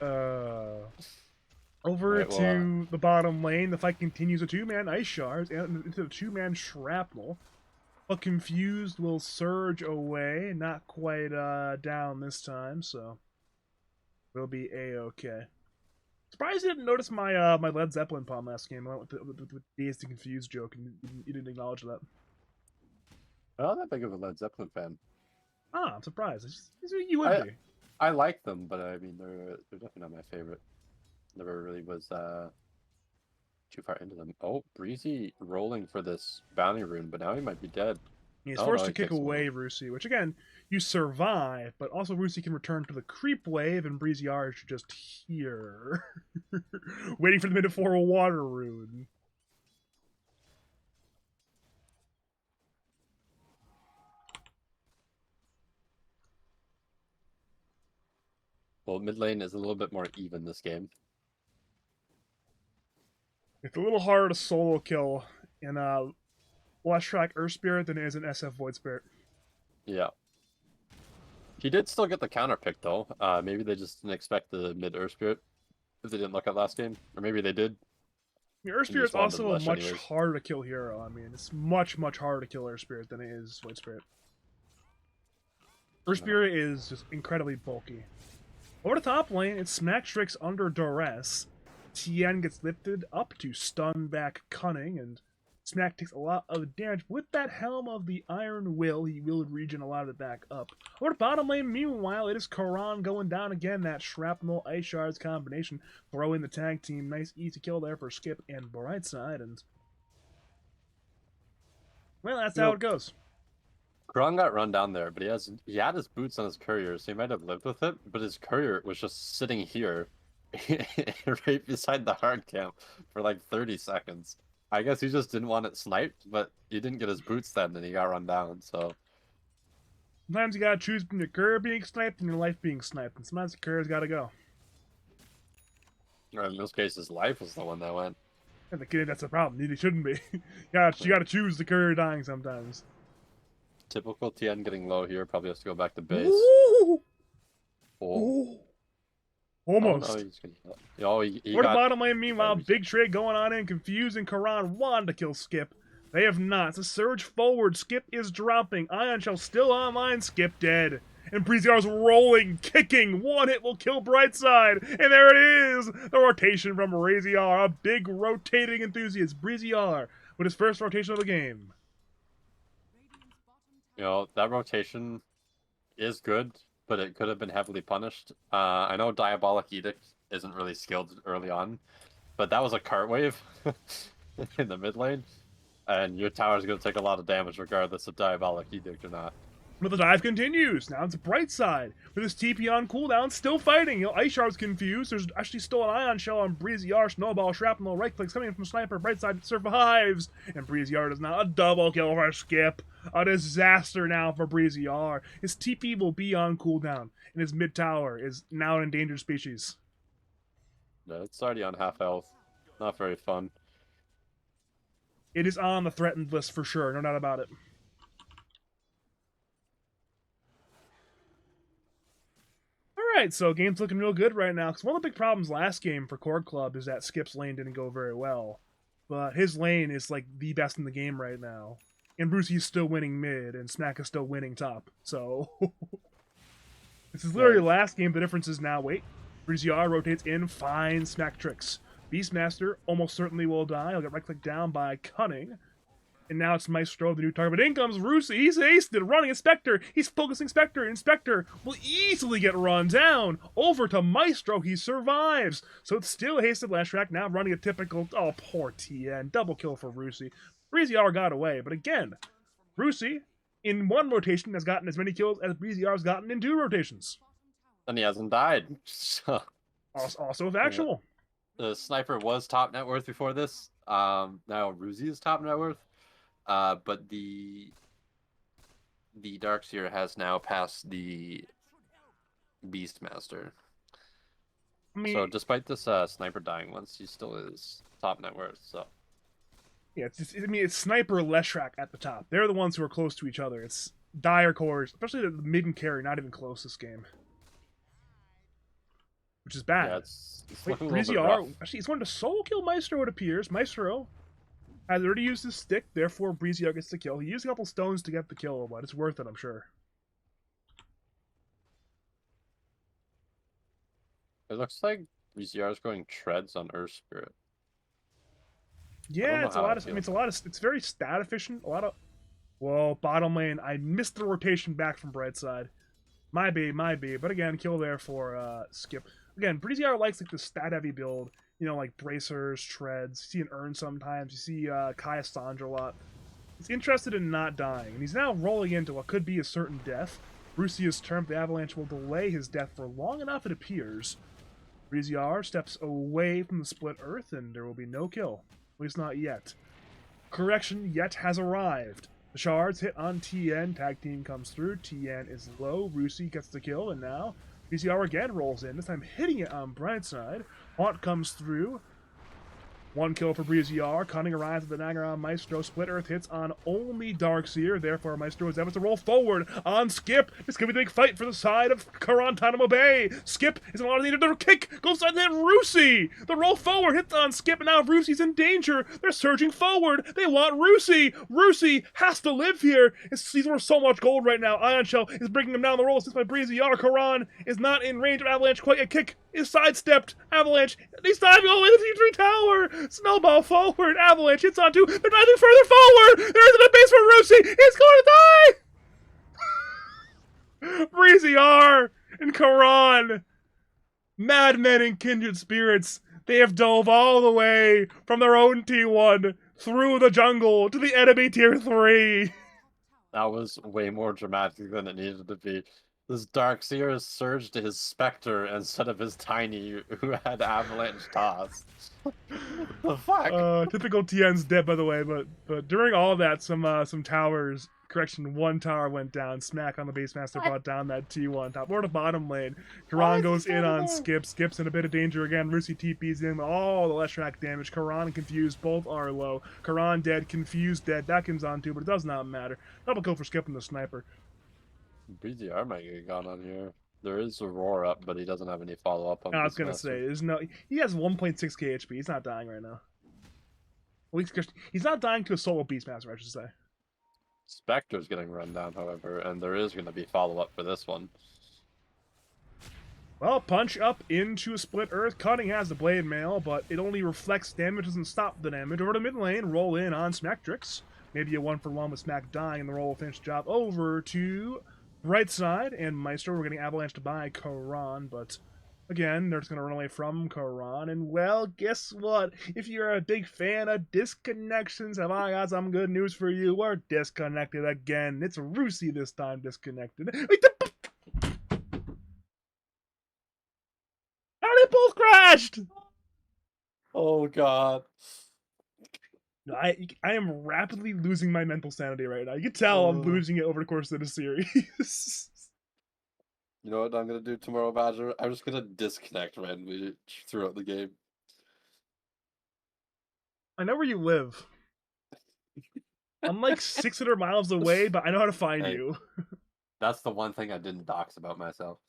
Over to the bottom lane, the fight continues. A 2-man Ice Shards and into the 2-man Shrapnel. But Confused will surge away. Not quite down this time, so we'll be a-okay. Surprised you didn't notice my my Led Zeppelin palm last game. I went with the Dazed and Confused joke, and you didn't acknowledge that. I'm not that big of a Led Zeppelin fan. Ah, I'm surprised. You would be. I like them, but I mean, they're definitely not my favorite. Never really was too far into them. Oh, Breezy rolling for this bounty rune, but now he might be dead. He's Oh forced no, to he kick takes him out. away Rusi, which again, you survive, but also Rusi can return to the creep wave, and Breezy is just here. Waiting for the mid for a water rune. Well, mid lane is a little bit more even this game. It's a little harder to solo kill in Leshrac Earth Spirit than it is in SF Void Spirit. Yeah. He did still get the counter pick though. Maybe they just didn't expect the mid Earth Spirit if they didn't look at last game, or maybe they did. I mean, Earth And he Spirit's just wanted to also a Lesh much anyways. harder to kill hero. I mean, it's much harder to kill Earth Spirit than it is Void Spirit. Earth Spirit is just incredibly bulky. Over the top lane, it's Smack Tricks under duress. Tien gets lifted up to stun back Cunning, and Smack takes a lot of damage. With that Helm of the Iron Will, he will regen a lot of it back up. Over the bottom lane, meanwhile, it is Karan going down again. That Shrapnel Ice Shards combination, throwing the tag team. Nice easy kill there for Skip and Brightside, and well, that's how it goes. Krung got run down there, but he had his boots on his courier, so he might have lived with it. But his courier was just sitting here, right beside the hard camp for like 30 seconds. I guess he just didn't want it sniped, but he didn't get his boots then, and he got run down. So sometimes you gotta choose between your courier being sniped and your life being sniped, and sometimes the courier's gotta go. or in this case, his life was the one that went. And the kid, that's the problem. It shouldn't be. You gotta choose the courier dying sometimes. Typical Tien getting low here. Probably has to go back to base. Ooh! Oh. Ooh. Almost. Oh, no, he's gonna... oh, he Or the got... bottom lane, meanwhile, big trade going on in, confusing Karan wanted to kill Skip. They have not. It's a surge forward. Skip is dropping. Ion Shell still online. Skip dead. And Breezyar's rolling, kicking. One hit will kill Brightside. And there it is. The rotation from Breezyar. A big rotating enthusiast. Breezyar with his first rotation of the game. You know, that rotation is good, but it could have been heavily punished. I know Diabolic Edict isn't really skilled early on, but that was a cart wave in the mid lane, and your tower is going to take a lot of damage regardless of Diabolic Edict or not. But the dive continues. Now it's Brightside with his TP on cooldown, still fighting. You know, Ice Shard's confused. There's actually still an Ion Shell on Breezyar. Snowball, Shrapnel, right clicks coming from Sniper. Brightside survives, and Breezyar does not. A double kill for Skip. A disaster now for Breezyar. His TP will be on cooldown, and his mid tower is now an endangered species. No, it's already on half health. Not very fun. It is on the threatened list for sure, no doubt about it. Alright, so game's looking real good right now. Because one of the big problems last game for Corg Club is that Skip's lane didn't go very well. But his lane is like the best in the game right now. And Brucey's still winning mid, and Smack is still winning top. So this is literally last game. The difference is now, wait, Breezyar rotates in, finds Smack tricks. Beastmaster almost certainly will die. He'll get right clicked down by Cunning. And now it's Maestro, the new target. But in comes Rusi. He's aced it, running Inspector. He's focusing Spectre. Inspector will easily get run down. Over to Maestro. He survives. So it's still hasted Leshrac, now running a typical... Oh, poor Tien. Double kill for Rusi. Breezyar got away. But again, Rusi, in one rotation, has gotten as many kills as Breezyar's gotten in 2 rotations. And he hasn't died. So... Also factual. The Sniper was top net worth before this. Now Ruzi is top net worth. But the Darkseer has now passed the Beastmaster. I mean, so despite this Sniper dying once, he still is top net worth. So yeah, it's Sniper Leshrac at the top. They're the ones who are close to each other. It's dire cores, especially the mid and carry, not even close this game, which is bad. Yeah, it's wait, Breezyar, actually, he's going to solo kill Maestro. It appears Maestro has already used his stick, therefore Breezyar gets the kill. He used a couple stones to get the kill, but it's worth it, I'm sure. It looks like Breezyar's going treads on Earth Spirit. Yeah, it's a lot of. I mean, it's very stat efficient. A lot of. Whoa, bottom lane. I missed the rotation back from Brightside. My B. But again, kill there for Skip. Again, Breezyar likes like the stat heavy build. You know, like bracers, treads. You see an urn sometimes. You see Kaya Sandra a lot. He's interested in not dying, and he's now rolling into what could be a certain death. Rusia's turn, the avalanche will delay his death for long enough, it appears. Riziar steps away from the split earth, and there will be no kill. At least not yet. Correction yet has arrived. The shards hit on TN, tag team comes through, TN is low, Rusi gets the kill, and now Riziar again rolls in, this time hitting it on Brightside. Haunt comes through. One kill for Breeziar. Cunning arrives at the dagger on Maestro. Split Earth hits on only Darkseer. Therefore, Maestro is able to roll forward on Skip. This could be the big fight for the side of Karantanamo Bay. Skip is a lot of needed. The kick goes on to hit Rusi. The roll forward hits on Skip, and now Rusi's in danger. They're surging forward. They want Rusi. Rusi has to live here. He's worth so much gold right now. Ion Shell is bringing him down the roll assist by Breeziar. Karan is not in range of Avalanche quite. A kick is sidestepped. Avalanche. He's diving all the way to the T3 tower. Snowball forward. Avalanche hits on two. They're diving further forward. There isn't a base for Rusi. He's going to die. Breezy R and Karan, madmen and kindred spirits, they have dove all the way from their own T1 through the jungle to the enemy Tier 3. That was way more dramatic than it needed to be. This Darkseer has surged to his Spectre instead of his Tiny, who had Avalanche Toss. The fuck? Typical TN's dead, by the way, but during all that, some towers, correction, one tower went down. Smack on the base master brought down that T1 top. Or the bottom lane. Karan goes in on Skip. Skip's in a bit of danger again. Rusi TP's in. All the less track damage. Karan and Confused both are low. Karan dead. Confused dead. That comes on too, but it does not matter. Double kill for Skip and the sniper. BZR might get gone on here. There is a roar up, but he doesn't have any follow up on. I was gonna say, there's no. He has 1.6k HP. He's not dying right now. At least he's not dying to a solo Beastmaster, I should say. Spectre's getting run down, however, and there is going to be follow up for this one. Well, punch up into a Split Earth. Cunning has the Blade Mail, but it only reflects damage, doesn't stop the damage. Over to mid lane, roll in on Smacktrix. Maybe a 1-for-1 with Smack dying, and the roll will finish the job. Over to Right Side and Maestro. We're getting avalanched by Karan, but again, they're just going to run away from Karan. And well, guess what? If you're a big fan of disconnections, have I got some good news for you? We're disconnected again. It's Rusi this time disconnected. How they both crashed? Oh god. I am rapidly losing my mental sanity right now. You can tell I'm losing it over the course of the series. You know what I'm gonna do tomorrow, Badger? I'm just gonna disconnect randomly throughout the game. I know where you live. I'm like 600 miles away, but I know how to find you. That's the one thing I didn't dox about myself.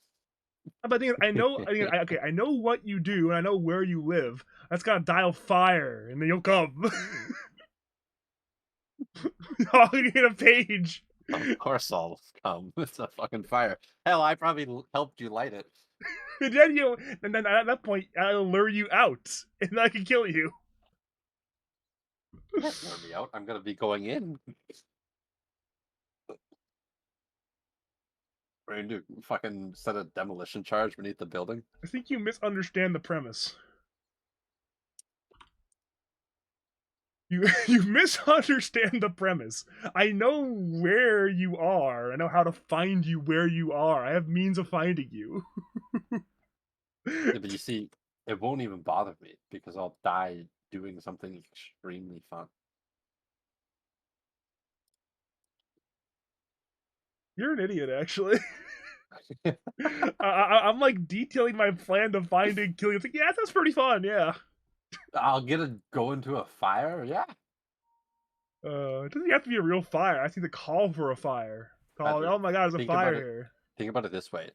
But I know, okay, I know what you do, and I know where you live. I just gotta dial fire, and then you'll come. I'll get a page. Of course I'll come. It's a fucking fire. Hell, I probably helped you light it. And then at that point, I'll lure you out, and I can kill you. Don't lure me out. I'm gonna be going in. We're going to fucking set a demolition charge beneath the building. I think you misunderstand the premise. You misunderstand the premise. I know where you are. I know how to find you where you are. I have means of finding you. Yeah, but you see, it won't even bother me because I'll die doing something extremely fun. You're an idiot, actually. I'm like detailing my plan to find and kill you. It's like, yeah, that's pretty fun, yeah. I'll go into a fire, yeah. It doesn't have to be a real fire. I see the call for a fire. Oh my god, there's a fire here. Think about it this way.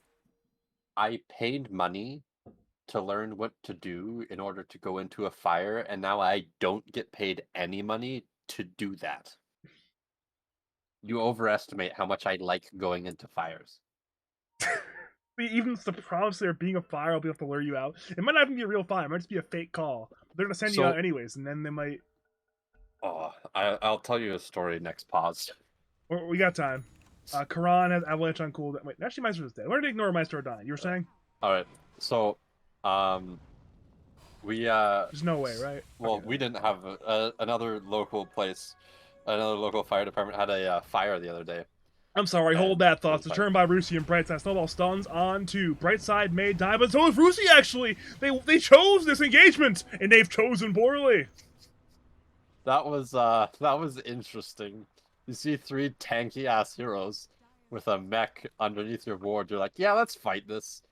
I paid money to learn what to do in order to go into a fire, and now I don't get paid any money to do that. You overestimate how much I like going into fires. Even the promise there being a fire will be able to lure you out. It might not even be a real fire. It might just be a fake call. They're going to send you out anyways, and then they might... Oh, I'll tell you a story next pause. We got time. Karan has Avalanche on cooldown. Wait, actually, Meister's dead. We're going to ignore Meister dying. You were saying? Alright, so... we There's no way, right? Well, okay. We didn't have another local place another local fire department had a fire the other day. I'm sorry, hold And that it thought. was It's a like- turn by Rusi and Brightside. Snowball stuns on two. Brightside may die, but so is Rusi, actually. They chose this engagement, and they've chosen poorly. That was interesting. You see three tanky ass heroes with a mech underneath your ward. You're like, yeah, let's fight this.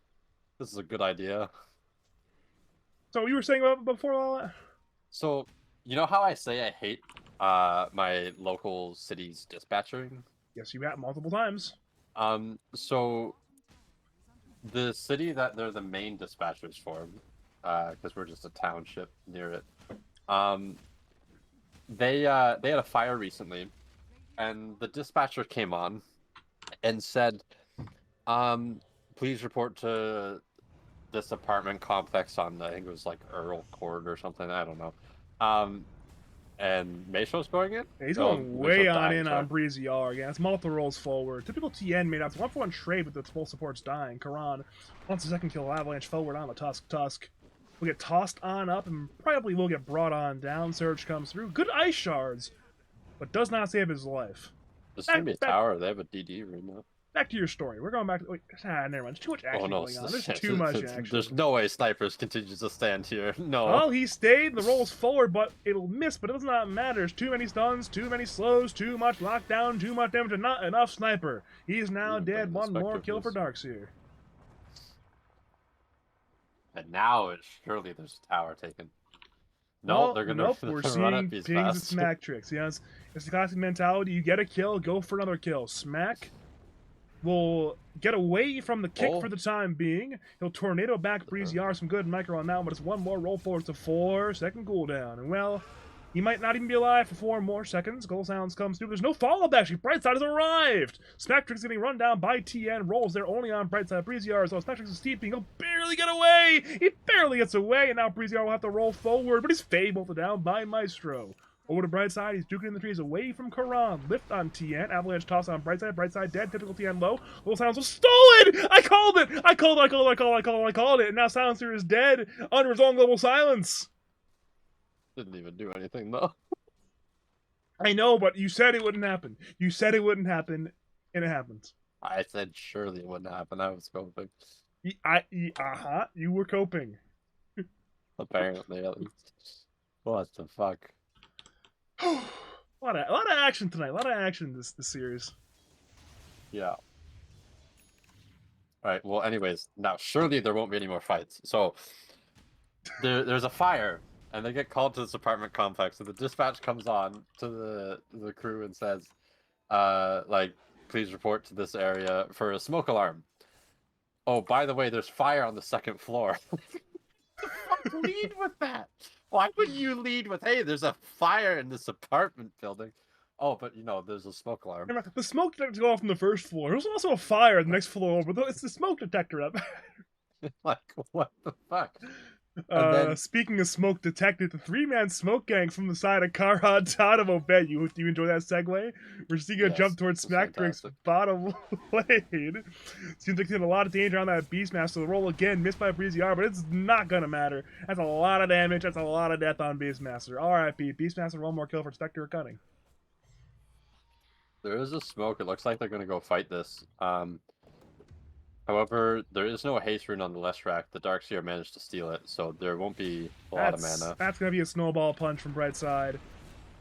This is a good idea. So you were saying about before all that? So, you know how I say I hate my local city's dispatching? Yes, you have multiple times. So the city that they're the main dispatchers for, because we're just a township near it. They had a fire recently, and the dispatcher came on and said, please report to this apartment complex on, I think it was like Earl Court or something, I don't know. And Mesho's going in? Yeah, he's Oh, going way Mesho's on dying, in sorry. on Breezy R again. It's multiple rolls forward. Typical TN made up. It's 1-for-1 trade, but the full support's dying. Karan wants a second kill. Avalanche forward on the Tusk. Tusk will get tossed on up and probably will get brought on down. Surge comes through. Good ice shards, but does not save his life. There's gonna be a tower. They have a DD room now. Back to your story. We're going back to... Wait, never mind. There's too much action going on. There's too much action. There's no way snipers continue to stand here. No. Well, he stayed. The roll's forward, but it'll miss. But it does not matter. There's too many stuns, too many slows, too much lockdown, too much damage, and not enough sniper. He's now dead. One more kill for Darkseer. And now it's surely there's a tower taken. No, Well, they're gonna, nope, they're we're gonna run seeing at these pigs and fast. smack tricks. Yes, it's the classic mentality. You get a kill, go for another kill. Smack will get away from the kick for the time being. He'll tornado back Breezy R, some good micro on that one, but it's one more roll forward. It's a 4-second cooldown. And well, he might not even be alive for 4 more seconds. Goal Sounds comes through. There's no follow-up, actually. Brightside has arrived. Smacktrix getting run down by TN. Rolls there only on Brightside. Breezy R, so Smacktrix is steeping. He'll barely get away. He barely gets away, and now Breezy R will have to roll forward, but he's bolted down by Maestro. Over to Brightside, he's duking in the trees away from Karan. Lift on TN. Avalanche toss on Brightside. Brightside dead. Typical TN low. Little Silencer stolen! I called it! I called it! And now Silencer is dead under his own global silence. Didn't even do anything though. I know, but you said it wouldn't happen. You said it wouldn't happen, and it happened. I said surely it wouldn't happen. I was coping. You were coping. Apparently, at least. What the fuck? a lot of action tonight. A lot of action in this series. Yeah. Alright, well, anyways, now surely there won't be any more fights. So, there's a fire, and they get called to this apartment complex, and the dispatch comes on to the crew and says, please report to this area for a smoke alarm. Oh, by the way, there's fire on the 2nd floor. Lead with that. Why would you lead with, hey, there's a fire in this apartment building? Oh, but, there's a smoke alarm. Remember, the smoke detector go off from the 1st floor. There's also a fire on the next floor over. It's the smoke detector up. Like, what the fuck? Speaking of smoke detected, the 3-man smoke gang from the side of Karantanamo. Bet you enjoy that segue? We're seeing a jump towards Smacktrick's bottom lane. Seems like he's in a lot of danger on that Beastmaster. The roll again, missed by Breezy R, but it's not gonna matter. That's a lot of damage. That's a lot of death on Beastmaster. R.I.P. Beastmaster, one more kill for Spectre or Cunning. There is a smoke. It looks like they're gonna go fight this. However, there is no haste rune on the left rack. The Darkseer managed to steal it, so there won't be a lot of mana. That's going to be a snowball punch from Brightside.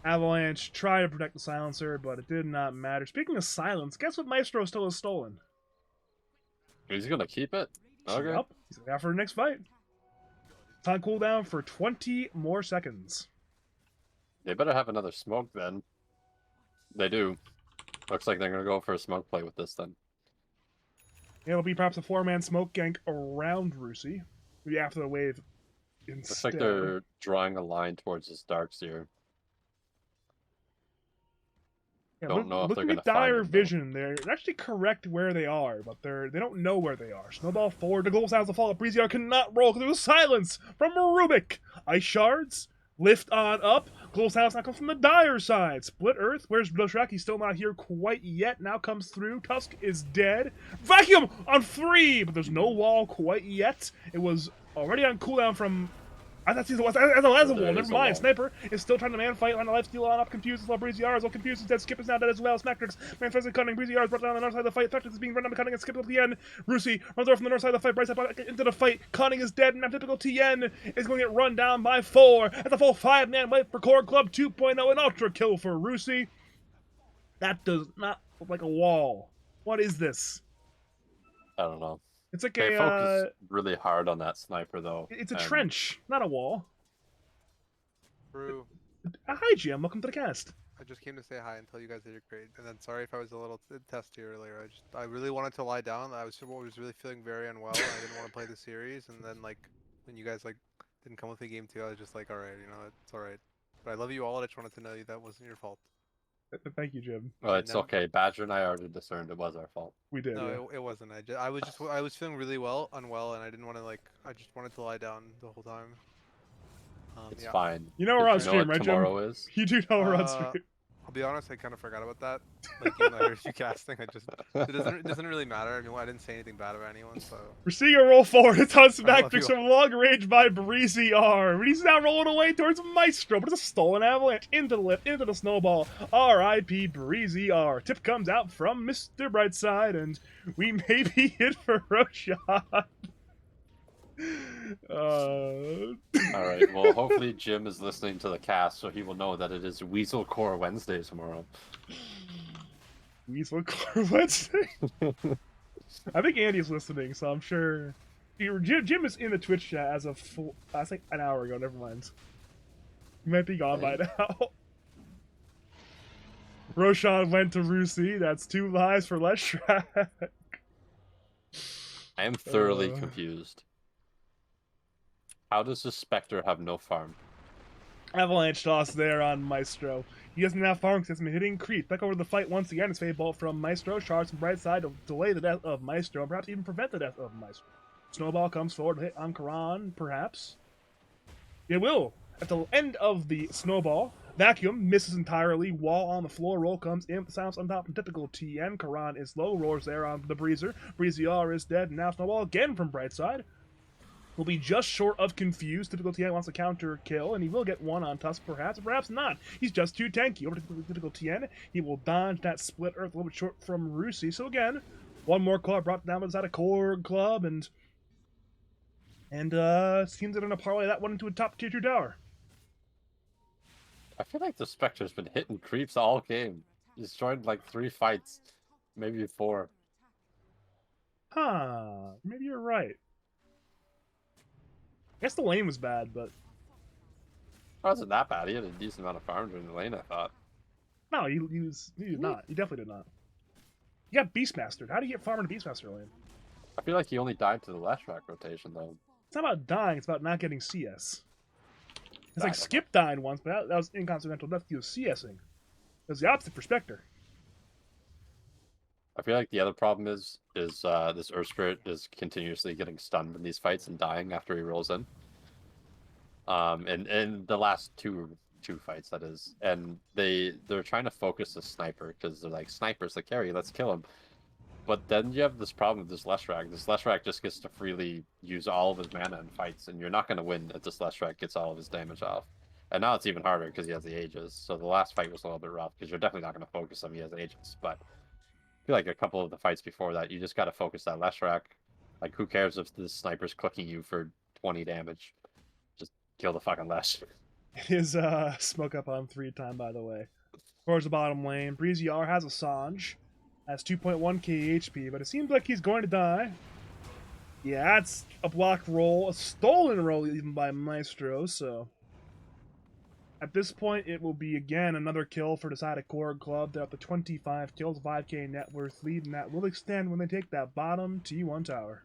Avalanche tried to protect the Silencer, but it did not matter. Speaking of silence, guess what Maestro still has stolen? He's going to keep it? Okay. Yep. He's out for the next fight. It's on cooldown for 20 more seconds. They better have another smoke then. They do. Looks like they're going to go for a smoke play with this then. It'll be perhaps a 4-man smoke gank around Rusi. Maybe after the wave instead. Looks like they're drawing a line towards this Darkseer. Yeah, don't know if they're looking going at to find dire him, vision, they're actually correct where they are, but they don't know where they are. Snowball forward, the goal sounds to fall. Breezy R cannot roll because there was silence from Rubik. Ice shards, lift on up. Goal sounds now comes from the dire side. Split Earth, where's Blushrak? He's still not here quite yet. Now comes through. Tusk is dead. Vacuum on 3, but there's no wall quite yet. It was already on cooldown from I thought he was as a There wall. Never is a mind. wall. Sniper is still trying to man fight on the life steal on up. Confused. While Breezy R is all confused. Instead, Skip is now dead as well. Smacktrix man tries to cutting. Breezy R is brought down on the north side of the fight. Smacktrix is being run down the cutting and Skip at the end. Rusi runs over from the north side of the fight. Bright side into the fight. Cunning is dead, and now typical TN is going to get run down by 4. That's a full 5-man fight for Corg Club 2.0. An ultra kill for Rusi. That does not look like a wall. What is this? I don't know. It's like They focus really hard on that sniper, though. It's a trench, not a wall. True. Hi, Jim. Welcome to the cast. I just came to say hi and tell you guys that you're great. And then sorry if I was a little testy earlier. I really wanted to lie down. I was really feeling very unwell. And I didn't want to play the series. And then like when you guys like didn't come with me game 2, I was just like, all right, you know, it's all right. But I love you all. I just wanted to know you that wasn't your fault. Thank you, Jim. Well, it's okay. Badger and I already discerned it was our fault. We did. No, it wasn't. I was feeling really unwell, and I didn't want to like. I just wanted to lie down the whole time. It's fine. You know we're on stream, right, Jim? Tomorrow is. You do know we're on stream. I'll be honest, I kind of forgot about that. Like, even though I heard you casting, it doesn't really matter. I mean, I didn't say anything bad about anyone, so. We're seeing a roll forward. It's on Smacktrix you. from long range by Breezy R. He's now rolling away towards Maestro, but it's a stolen avalanche into the lift, into the snowball. R.I.P. Breezy R. Tip comes out from Mr. Brightside, and we may be hit for Roshan. Alright, well, hopefully Jim is listening to the cast, so he will know that it is Weasel Core Wednesday tomorrow. Weasel Core Wednesday? I think Andy's listening, so I'm sure. Jim is in the Twitch chat as of I think an hour ago, never mind. He might be gone by now. Roshan went to Rusi, that's 2 lives for Leshrac. I am thoroughly confused. How does the Spectre have no farm? Avalanche toss there on Maestro. He doesn't have farm because he's been hitting creep. Back over to the fight once again. It's Fade Bolt from Maestro. Shards from Brightside to delay the death of Maestro, and perhaps even prevent the death of Maestro. Snowball comes forward to hit on Karan, perhaps. It will. At the end of the snowball, Vacuum misses entirely. Wall on the floor. Roll comes in. Sounds on top from typical TN. Karan is low. Roars there on the Breezer. Breezy R is dead. And now Snowball again from Brightside. Will be just short of confused. Typical TN wants a counter kill, and he will get one on Tusk, perhaps, or perhaps not. He's just too tanky. Over to typical TN. He will dodge that split earth a little bit short from Rusi. So again, one more club brought down by the side of Corg Club, and seems they're gonna parlay that one into a top tier 2 tower. I feel like the Spectre's been hitting creeps all game. He's joined like 3 fights, maybe 4. Huh, maybe you're right. I guess the lane was bad, but... It wasn't that bad. He had a decent amount of farm during the lane, I thought. No, he did not. He definitely did not. He got Beastmastered. How do you get farm in a Beastmaster lane? I feel like he only died to the Leshrac rotation, though. It's not about dying, it's about not getting CS. It's like Skip died once, but that was inconsequential enough he was CSing. It was the opposite for Spectre. I feel like the other problem is this Earth Spirit is continuously getting stunned in these fights and dying after he rolls in. And the last two fights, that is, and they're trying to focus the sniper because they're like, sniper's the carry, let's kill him. But then you have this problem with this Leshrac. This Leshrac just gets to freely use all of his mana in fights, and you're not going to win if this Leshrac gets all of his damage off. And now it's even harder because he has the Aegis. So the last fight was a little bit rough because you're definitely not going to focus him. He has Aegis, but I feel like a couple of the fights before that, you just got to focus that Leshrac. Like, who cares if the sniper's clicking you for 20 damage? Just kill the fucking Lesh. It is smoke up on 3 time, by the way. Towards the bottom lane, Breezy R has a Sanj. Has 2.1k HP, but it seems like he's going to die. Yeah, that's a block roll, a stolen roll even by Maestro, so... At this point, it will be, again, another kill for the side of Corg Club. They're up to 25 kills, 5k net worth lead, and that will extend when they take that bottom T1 tower.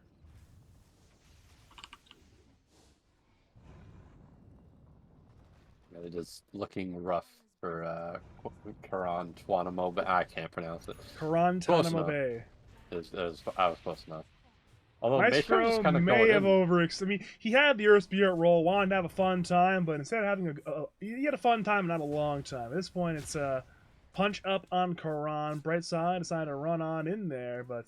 It is looking rough for Karantanamo, but I can't pronounce it. Karantanamo Bay. I was close enough. Although Maestro may have overextended. I mean, he had the Earth Spirit roll, wanted to have a fun time, but instead of having he had a fun time, not a long time. At this point, it's a punch up on Karan. Brightside decided to run on in there, but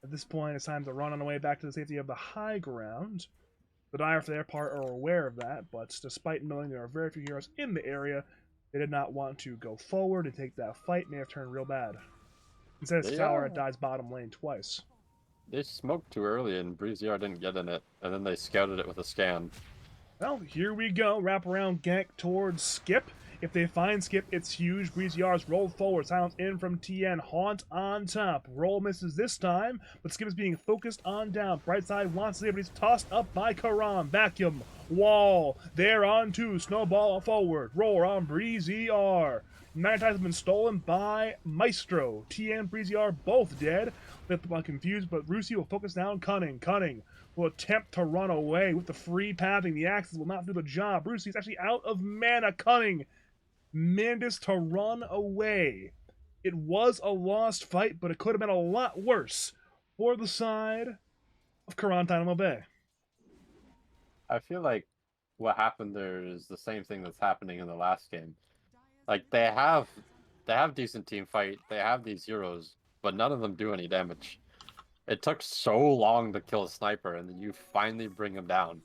at this point, it's time to run on the way back to the safety of the high ground. The Dire, for their part, are aware of that, but despite knowing there are very few heroes in the area, they did not want to go forward and take that fight. May have turned real bad. Instead, it's Tower at Dive's bottom lane twice. They smoked too early, and Breezier didn't get in it, and then they scouted it with a scan. Well, here we go. Wrap around gank towards Skip. If they find Skip, it's huge. Breeziar's rolled forward. Silence in from TN. Haunt on top. Roll misses this time, but Skip is being focused on down. Brightside wants to leave, but he's tossed up by Karan. Vacuum. Wall. They're on two. Snowball forward. Roar on Breeziar. Magnetize has been stolen by Maestro. TN and Breeziar both dead. Left confused, but Rusi will focus down Cunning. Cunning will attempt to run away with the free pathing. The axes will not do the job. Rusi's actually out of mana. Cunning manages to run away. It was a lost fight, but it could have been a lot worse for the side of Karantanamo Bay. I feel like what happened there is the same thing that's happening in the last game. Like they have decent team fight, they have these heroes, but none of them do any damage. It took so long to kill a sniper, and then you finally bring him down,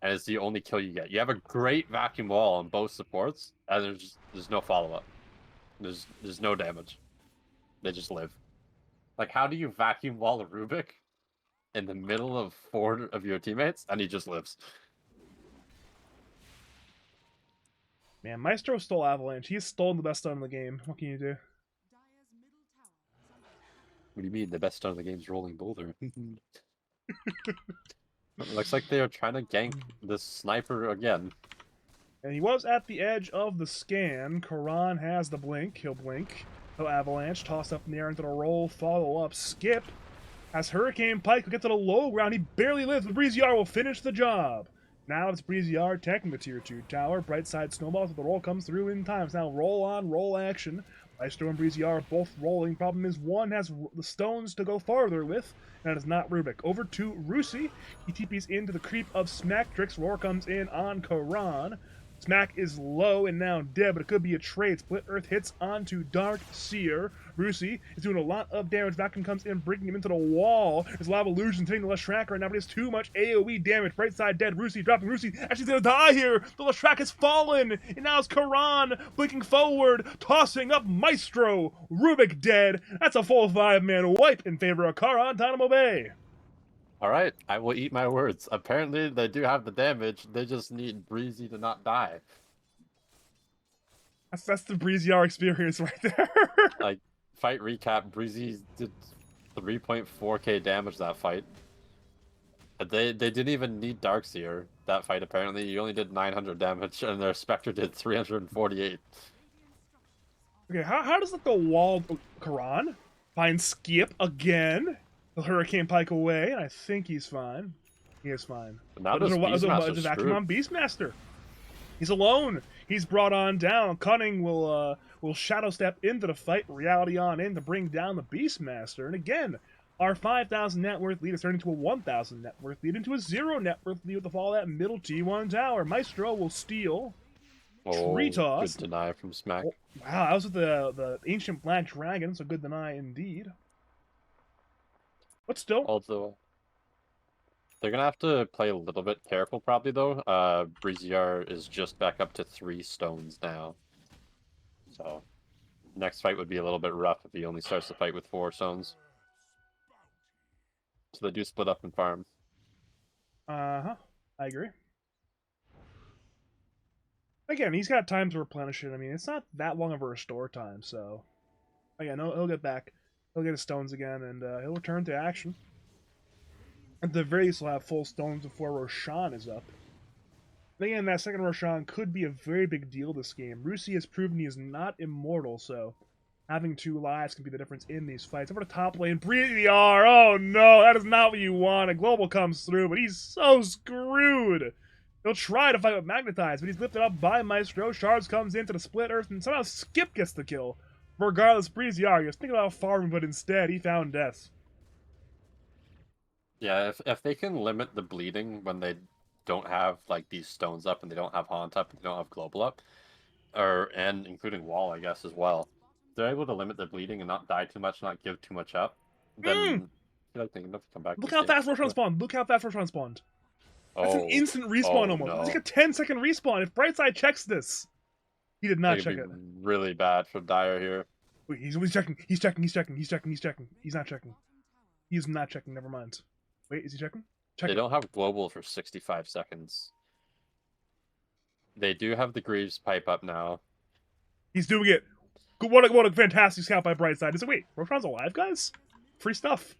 and it's the only kill you get. You have a great vacuum wall on both supports, and there's no follow-up. There's no damage. They just live. Like, how do you vacuum wall a Rubik in the middle of 4 of your teammates, and he just lives? Man, Maestro stole Avalanche. He's stolen the best stun in the game. What can you do? What do you mean? The best stun of the game's rolling boulder. Looks like they are trying to gank this sniper again. And he was at the edge of the scan. Karan has the blink. He'll blink. So Avalanche tossed up in the air into the roll. Follow up. Skip has Hurricane Pike. Will get to the low ground. He barely lives, but Breeziar will finish the job. Now it's Breeziar taking the tier 2 tower. Brightside snowballs, but the roll comes through in time. It's now roll on, roll action. Maestro and Breeziar are both rolling. Problem is, one has the stones to go farther with, and that is not Rubik. Over to Rusi. He TP's into the creep of Smacktrix. Roar comes in on Karan. Smack is low and now dead, but it could be a trade. Split Earth hits onto Dark Seer. Rusi is doing a lot of damage. Vacuum comes in, breaking him into the wall. There's a lot of illusions hitting the Leshrac right now, but it's too much AoE damage. Right side dead. Rusi dropping. Rusi actually gonna die here. The Leshrac has fallen, and now it's Karan blinking forward, tossing up Maestro. Rubik dead. That's a full 5-man wipe in favor of Karantanamo Bay. Alright, I will eat my words. Apparently, they do have the damage. They just need Breezy to not die. That's the Breeziar experience right there. Like, fight recap, Breezy did 3.4k damage that fight. But they didn't even need Darkseer that fight, apparently. You only did 900 damage, and their Spectre did 348. Okay, how does the wall... Karan? Find Skip again? The Hurricane Pike away, and I think he's fine. He is fine. But now There's this a vacuum on Beastmaster. He's alone. He's brought on down. Cunning will shadow step into the fight. Reality on in to bring down the Beastmaster. And again, our 5,000 net worth lead is turning into a 1,000 net worth lead, into a 0 net worth lead with the fall of that middle T1 tower. Maestro will steal. Tree toss. Good deny from Smack. Oh, wow, that was with the Ancient Black Dragon, so good deny indeed. But still. Also, they're going to have to play a little bit careful probably, though. Breeziar is just back up to 3 stones now. So, next fight would be a little bit rough if he only starts the fight with 4 stones. So they do split up and farm. I agree. Again, he's got time to replenish it. I mean, it's not that long of a restore time, so... Again, he'll get back. He'll get his stones again, and he'll return to action. At the very least, he'll have full stones before Roshan is up. And again, that second Roshan could be a very big deal this game. Rusi has proven he is not immortal, so having 2 lives can be the difference in these fights. Over to top lane, Breeziar! Oh no, that is not what you want. A global comes through, but he's so screwed! He'll try to fight with Magnetize, but he's lifted up by Maestro. Shards comes into the Split Earth, and somehow Skip gets the kill. Regardless, Breeziar, he was thinking about farming, but instead he found death. Yeah, if they can limit the bleeding when they don't have like these stones up and they don't have Haunt up and they don't have Global up, and including Wall, I guess, as well, they're able to limit their bleeding and not die too much, not give too much up, then I feel like they can come back. Look how fast Roshan spawned. Look how fast Roshan spawned. That's an instant respawn almost. No. It's like a 10-second respawn. If Brightside checks this, he did not It check could it. be really bad for Dire here. Wait, he's checking. He's checking. He's checking. He's checking. He's checking. He's not checking. He's not checking. Never mind. Wait, is he checking? They don't have global for 65 seconds. They do have the Greaves pipe up now. He's doing it. What a fantastic scout by Brightside. Is it? Wait, Roshan's alive, guys? Free stuff.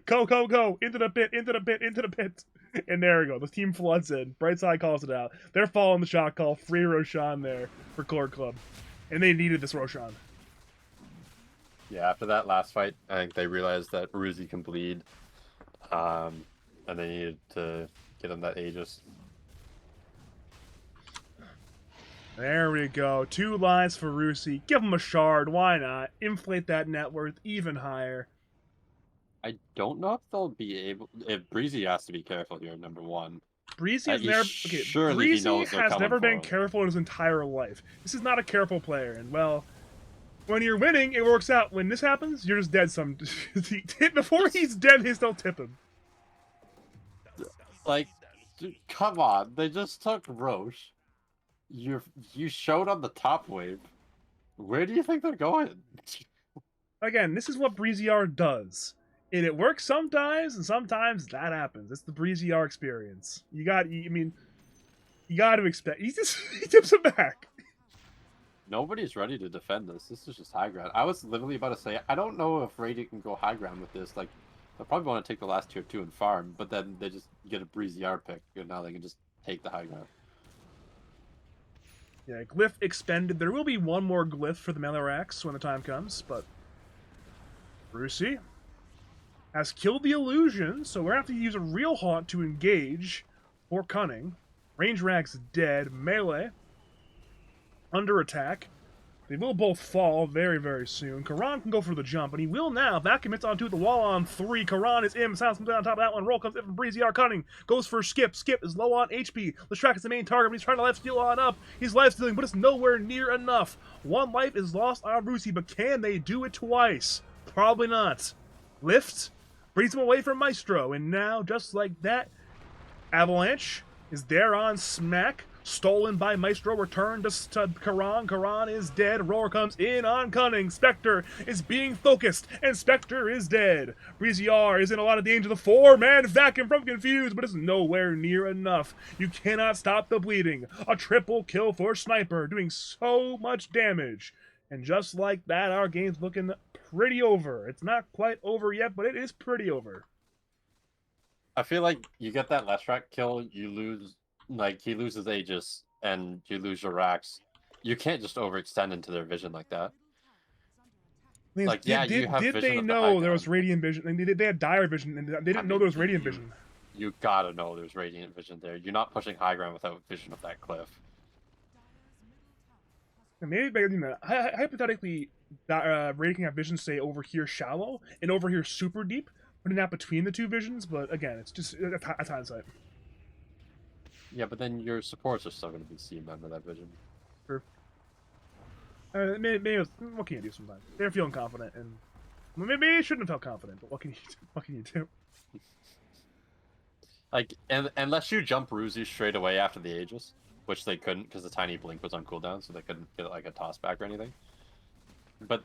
Go, go, go. Into the pit, into the pit, into the pit. And there we go. The team floods in. Brightside calls it out. They're following the shot call. Free Roshan there for Corg Club. And they needed this Roshan. Yeah, after that last fight, I think they realized that Ruzi can bleed. And they needed to get him that Aegis. There we go. 2 lines for Rusi. Give him a shard. Why not? Inflate that net worth even higher. I don't know if they'll be able. If Breezy has to be careful here, number one. Breezy has never. Okay, surely Breezy he knows they're has coming never for been him. careful in his entire life. This is not a careful player, and well, when you're winning, it works out. When this happens, you're just dead. Before he's dead, he still tip him. Like, dude, come on! They just took Roche. You showed on the top wave. Where do you think they're going? Again, this is what Breezy R does. And it works sometimes, and sometimes that happens. It's the Breezy R experience. You got to expect. He tips him back. Nobody's ready to defend this. This is just high ground. I was literally about to say, I don't know if Radiant can go high ground with this. Like, they'll probably want to take the last tier 2 and farm, but then they just get a Breezy R pick, and now they can just take the high ground. Yeah, glyph expended. There will be one more glyph for the Melarax when the time comes, but Rusi has killed the illusion, so we're going to have to use a real haunt to engage for Cunning. Range Rag's dead. Melee under attack. They will both fall very, very soon. Karan can go for the jump, and he will now. That commits onto the wall on 3. Karan is in. Sounds comes down on top of that one. Roll comes in from Breezy R. Cunning. Goes for Skip. Skip is low on HP. Leshrac is the main target, but he's trying to lifesteal on up. He's lifestealing, but it's nowhere near enough. 1 life is lost on Rusi, but can they do it twice? Probably not. Lift brings him away from Maestro, and now, just like that, Avalanche is there on smack. Stolen by Maestro, returned to Karan. Karan is dead. Roar comes in on Cunning. Spectre is being focused, and Spectre is dead. Breezy R is in a lot of danger. The 4-man vacuum from Confused, but it's nowhere near enough. You cannot stop the bleeding. A triple kill for Sniper, doing so much damage. And just like that, our game's looking pretty over. It's not quite over yet, but it is pretty over. I feel like you get that Leshrac kill, you lose. Like, he loses Aegis, and you lose your racks. You can't just overextend into their vision like that. Like, did they know there was Radiant Vision? And they had Dire Vision, and they didn't know there was Radiant Vision. You gotta know there's Radiant Vision there. You're not pushing high ground without vision of that cliff. And maybe, you know, hypothetically, Radiant can have vision, say, over here shallow, and over here super deep, putting that between the 2 visions, but again, it's just a hindsight. Yeah, but then your supports are still going to be seeing under that vision. True. Maybe what can you do sometimes? They're feeling confident, and maybe they shouldn't have felt confident, but what can you do? What can you do? Like, unless you jump Ruzi straight away after the Aegis, which they couldn't because the tiny blink was on cooldown, so they couldn't get like a toss back or anything. But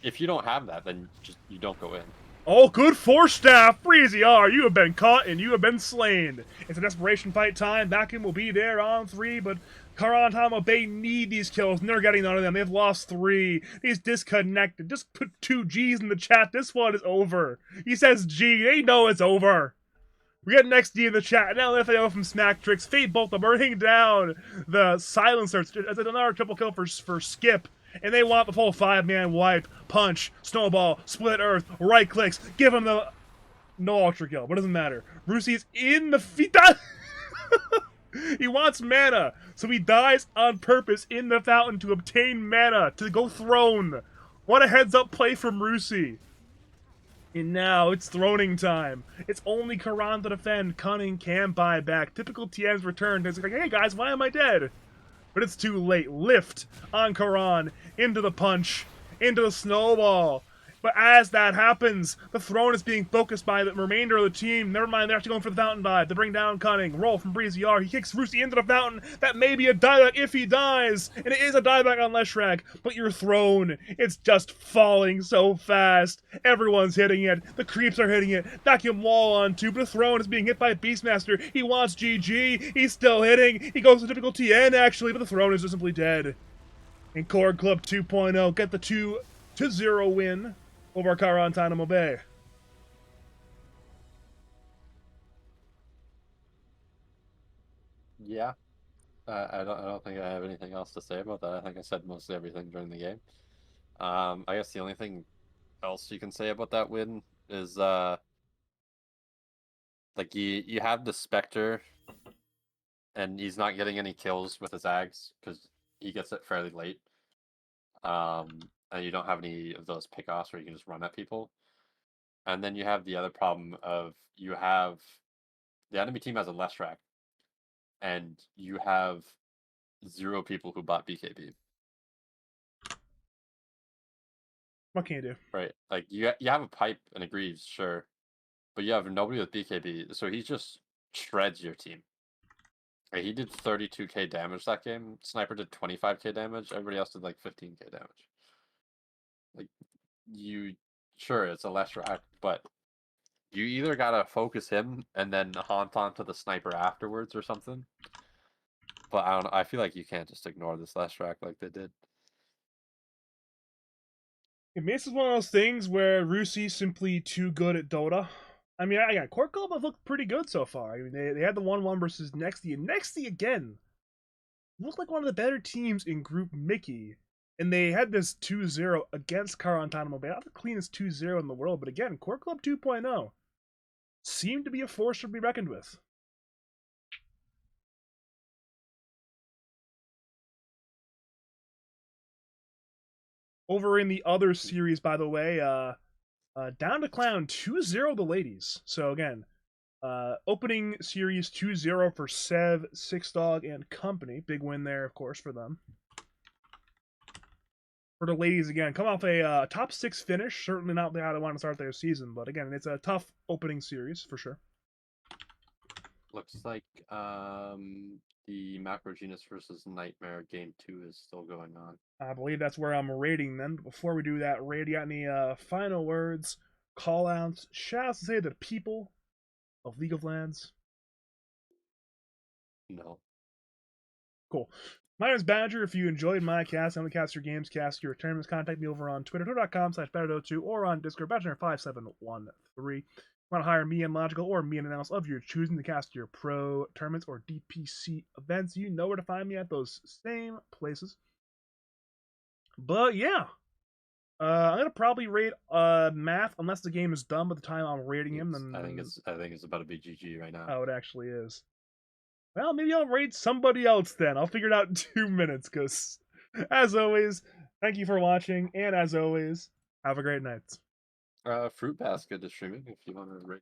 if you don't have that, then you don't go in. Oh, good force staff! Breezy R, you have been caught and you have been slain. It's a desperation fight time. Vacuum will be there on 3, but Karantanamo, they need these kills, and they're getting none of them. They've lost 3. He's disconnected. Just put 2 G's in the chat. This one is over. He says G. They know it's over. We got an XD in the chat. Now FAO from Smack Tricks. Fate Bolt burning down the silencer. It's another triple kill for Skip. And they want the full 5-man wipe, punch, snowball, split earth, right clicks, give him the no ultra kill, but it doesn't matter. Rusi's in the feet. He wants mana, so he dies on purpose in the fountain to obtain mana, to go throne. What a heads up play from Rusi. And now it's throning time. It's only Karan to defend. Cunning can buy back. Typical TM's return. It's like, hey guys, why am I dead? But it's too late. Lift on Karan, into the punch, into the snowball, But as that happens, the throne is being focused by the remainder of the team. Never mind, they're actually going for the fountain dive to bring down Cunning. Roll from Breezy R. He kicks Roosty into the fountain. That may be a dieback if he dies. And it is a dieback on Leshrac. But your throne, it's just falling so fast. Everyone's hitting it. The creeps are hitting it. Vacuum wall on two, but the throne is being hit by Beastmaster. He wants GG. He's still hitting. He goes to difficulty N actually, but the throne is just simply dead. And Corg Club 2.0 get the 2-0 win over Karantanamo Bay. Yeah. I don't think I have anything else to say about that. I think I said mostly everything during the game. I guess the only thing else you can say about that win is like you have the Spectre and he's not getting any kills with his Ags because he gets it fairly late. And you don't have any of those pickoffs where you can just run at people. And then you have the other problem of you have the enemy team has a Leshrac, and you have 0 people who bought BKB. What can you do? Right, like you have a pipe and a Greaves, sure, but you have nobody with BKB, so he just shreds your team. Like, he did 32k damage that game. Sniper did 25k damage. Everybody else did like 15k damage. Like sure, it's a Leshrac, but you either gotta focus him and then haunt onto the sniper afterwards or something. But I don't know. I feel like you can't just ignore this Leshrac like they did. This is one of those things where Rusi's simply too good at Dota. I mean, yeah, Corg Club have looked pretty good so far. I mean, they had the 1-1 versus Nexty, and Nexty again looked like one of the better teams in Group Mickey. And they had this 2-0 against Karantanamo Bay. Not the cleanest 2-0 in the world, but again, Corg Club 2.0 seemed to be a force to be reckoned with. Over in the other series, by the way, Down to Clown 2-0 the ladies. So again, opening series 2-0 for Sev, Six Dog, and company. Big win there, of course, for them. For the ladies, again, come off a top 6 finish. Certainly not how they want to start their season, but again, it's a tough opening series for sure. Looks like the Macro Genus versus Nightmare game 2 is still going on. I believe that's where I'm rating them. But before we do that, Ray, do you got any final words, call outs, shout outs to say to the people of League of Legends? No. Cool. My name is Badger. If you enjoyed my cast, I'm the Cast Your Games, Cast Your Tournaments, contact me over on Twitter, twitter.com/Badger02, or on Discord, Badger5713. Want to hire me and Logical or me and an else of your choosing to cast your pro tournaments or DPC events, you know where to find me at those same places. But yeah, I'm gonna probably rate Math unless the game is done by the time I'm rating him. Then I think it's about to be GG right now. Oh, it actually is. Well, maybe I'll rate somebody else then. I'll figure it out in 2 minutes. Because, as always, thank you for watching, and as always, have a great night. Fruit Basket is streaming if you want to rate.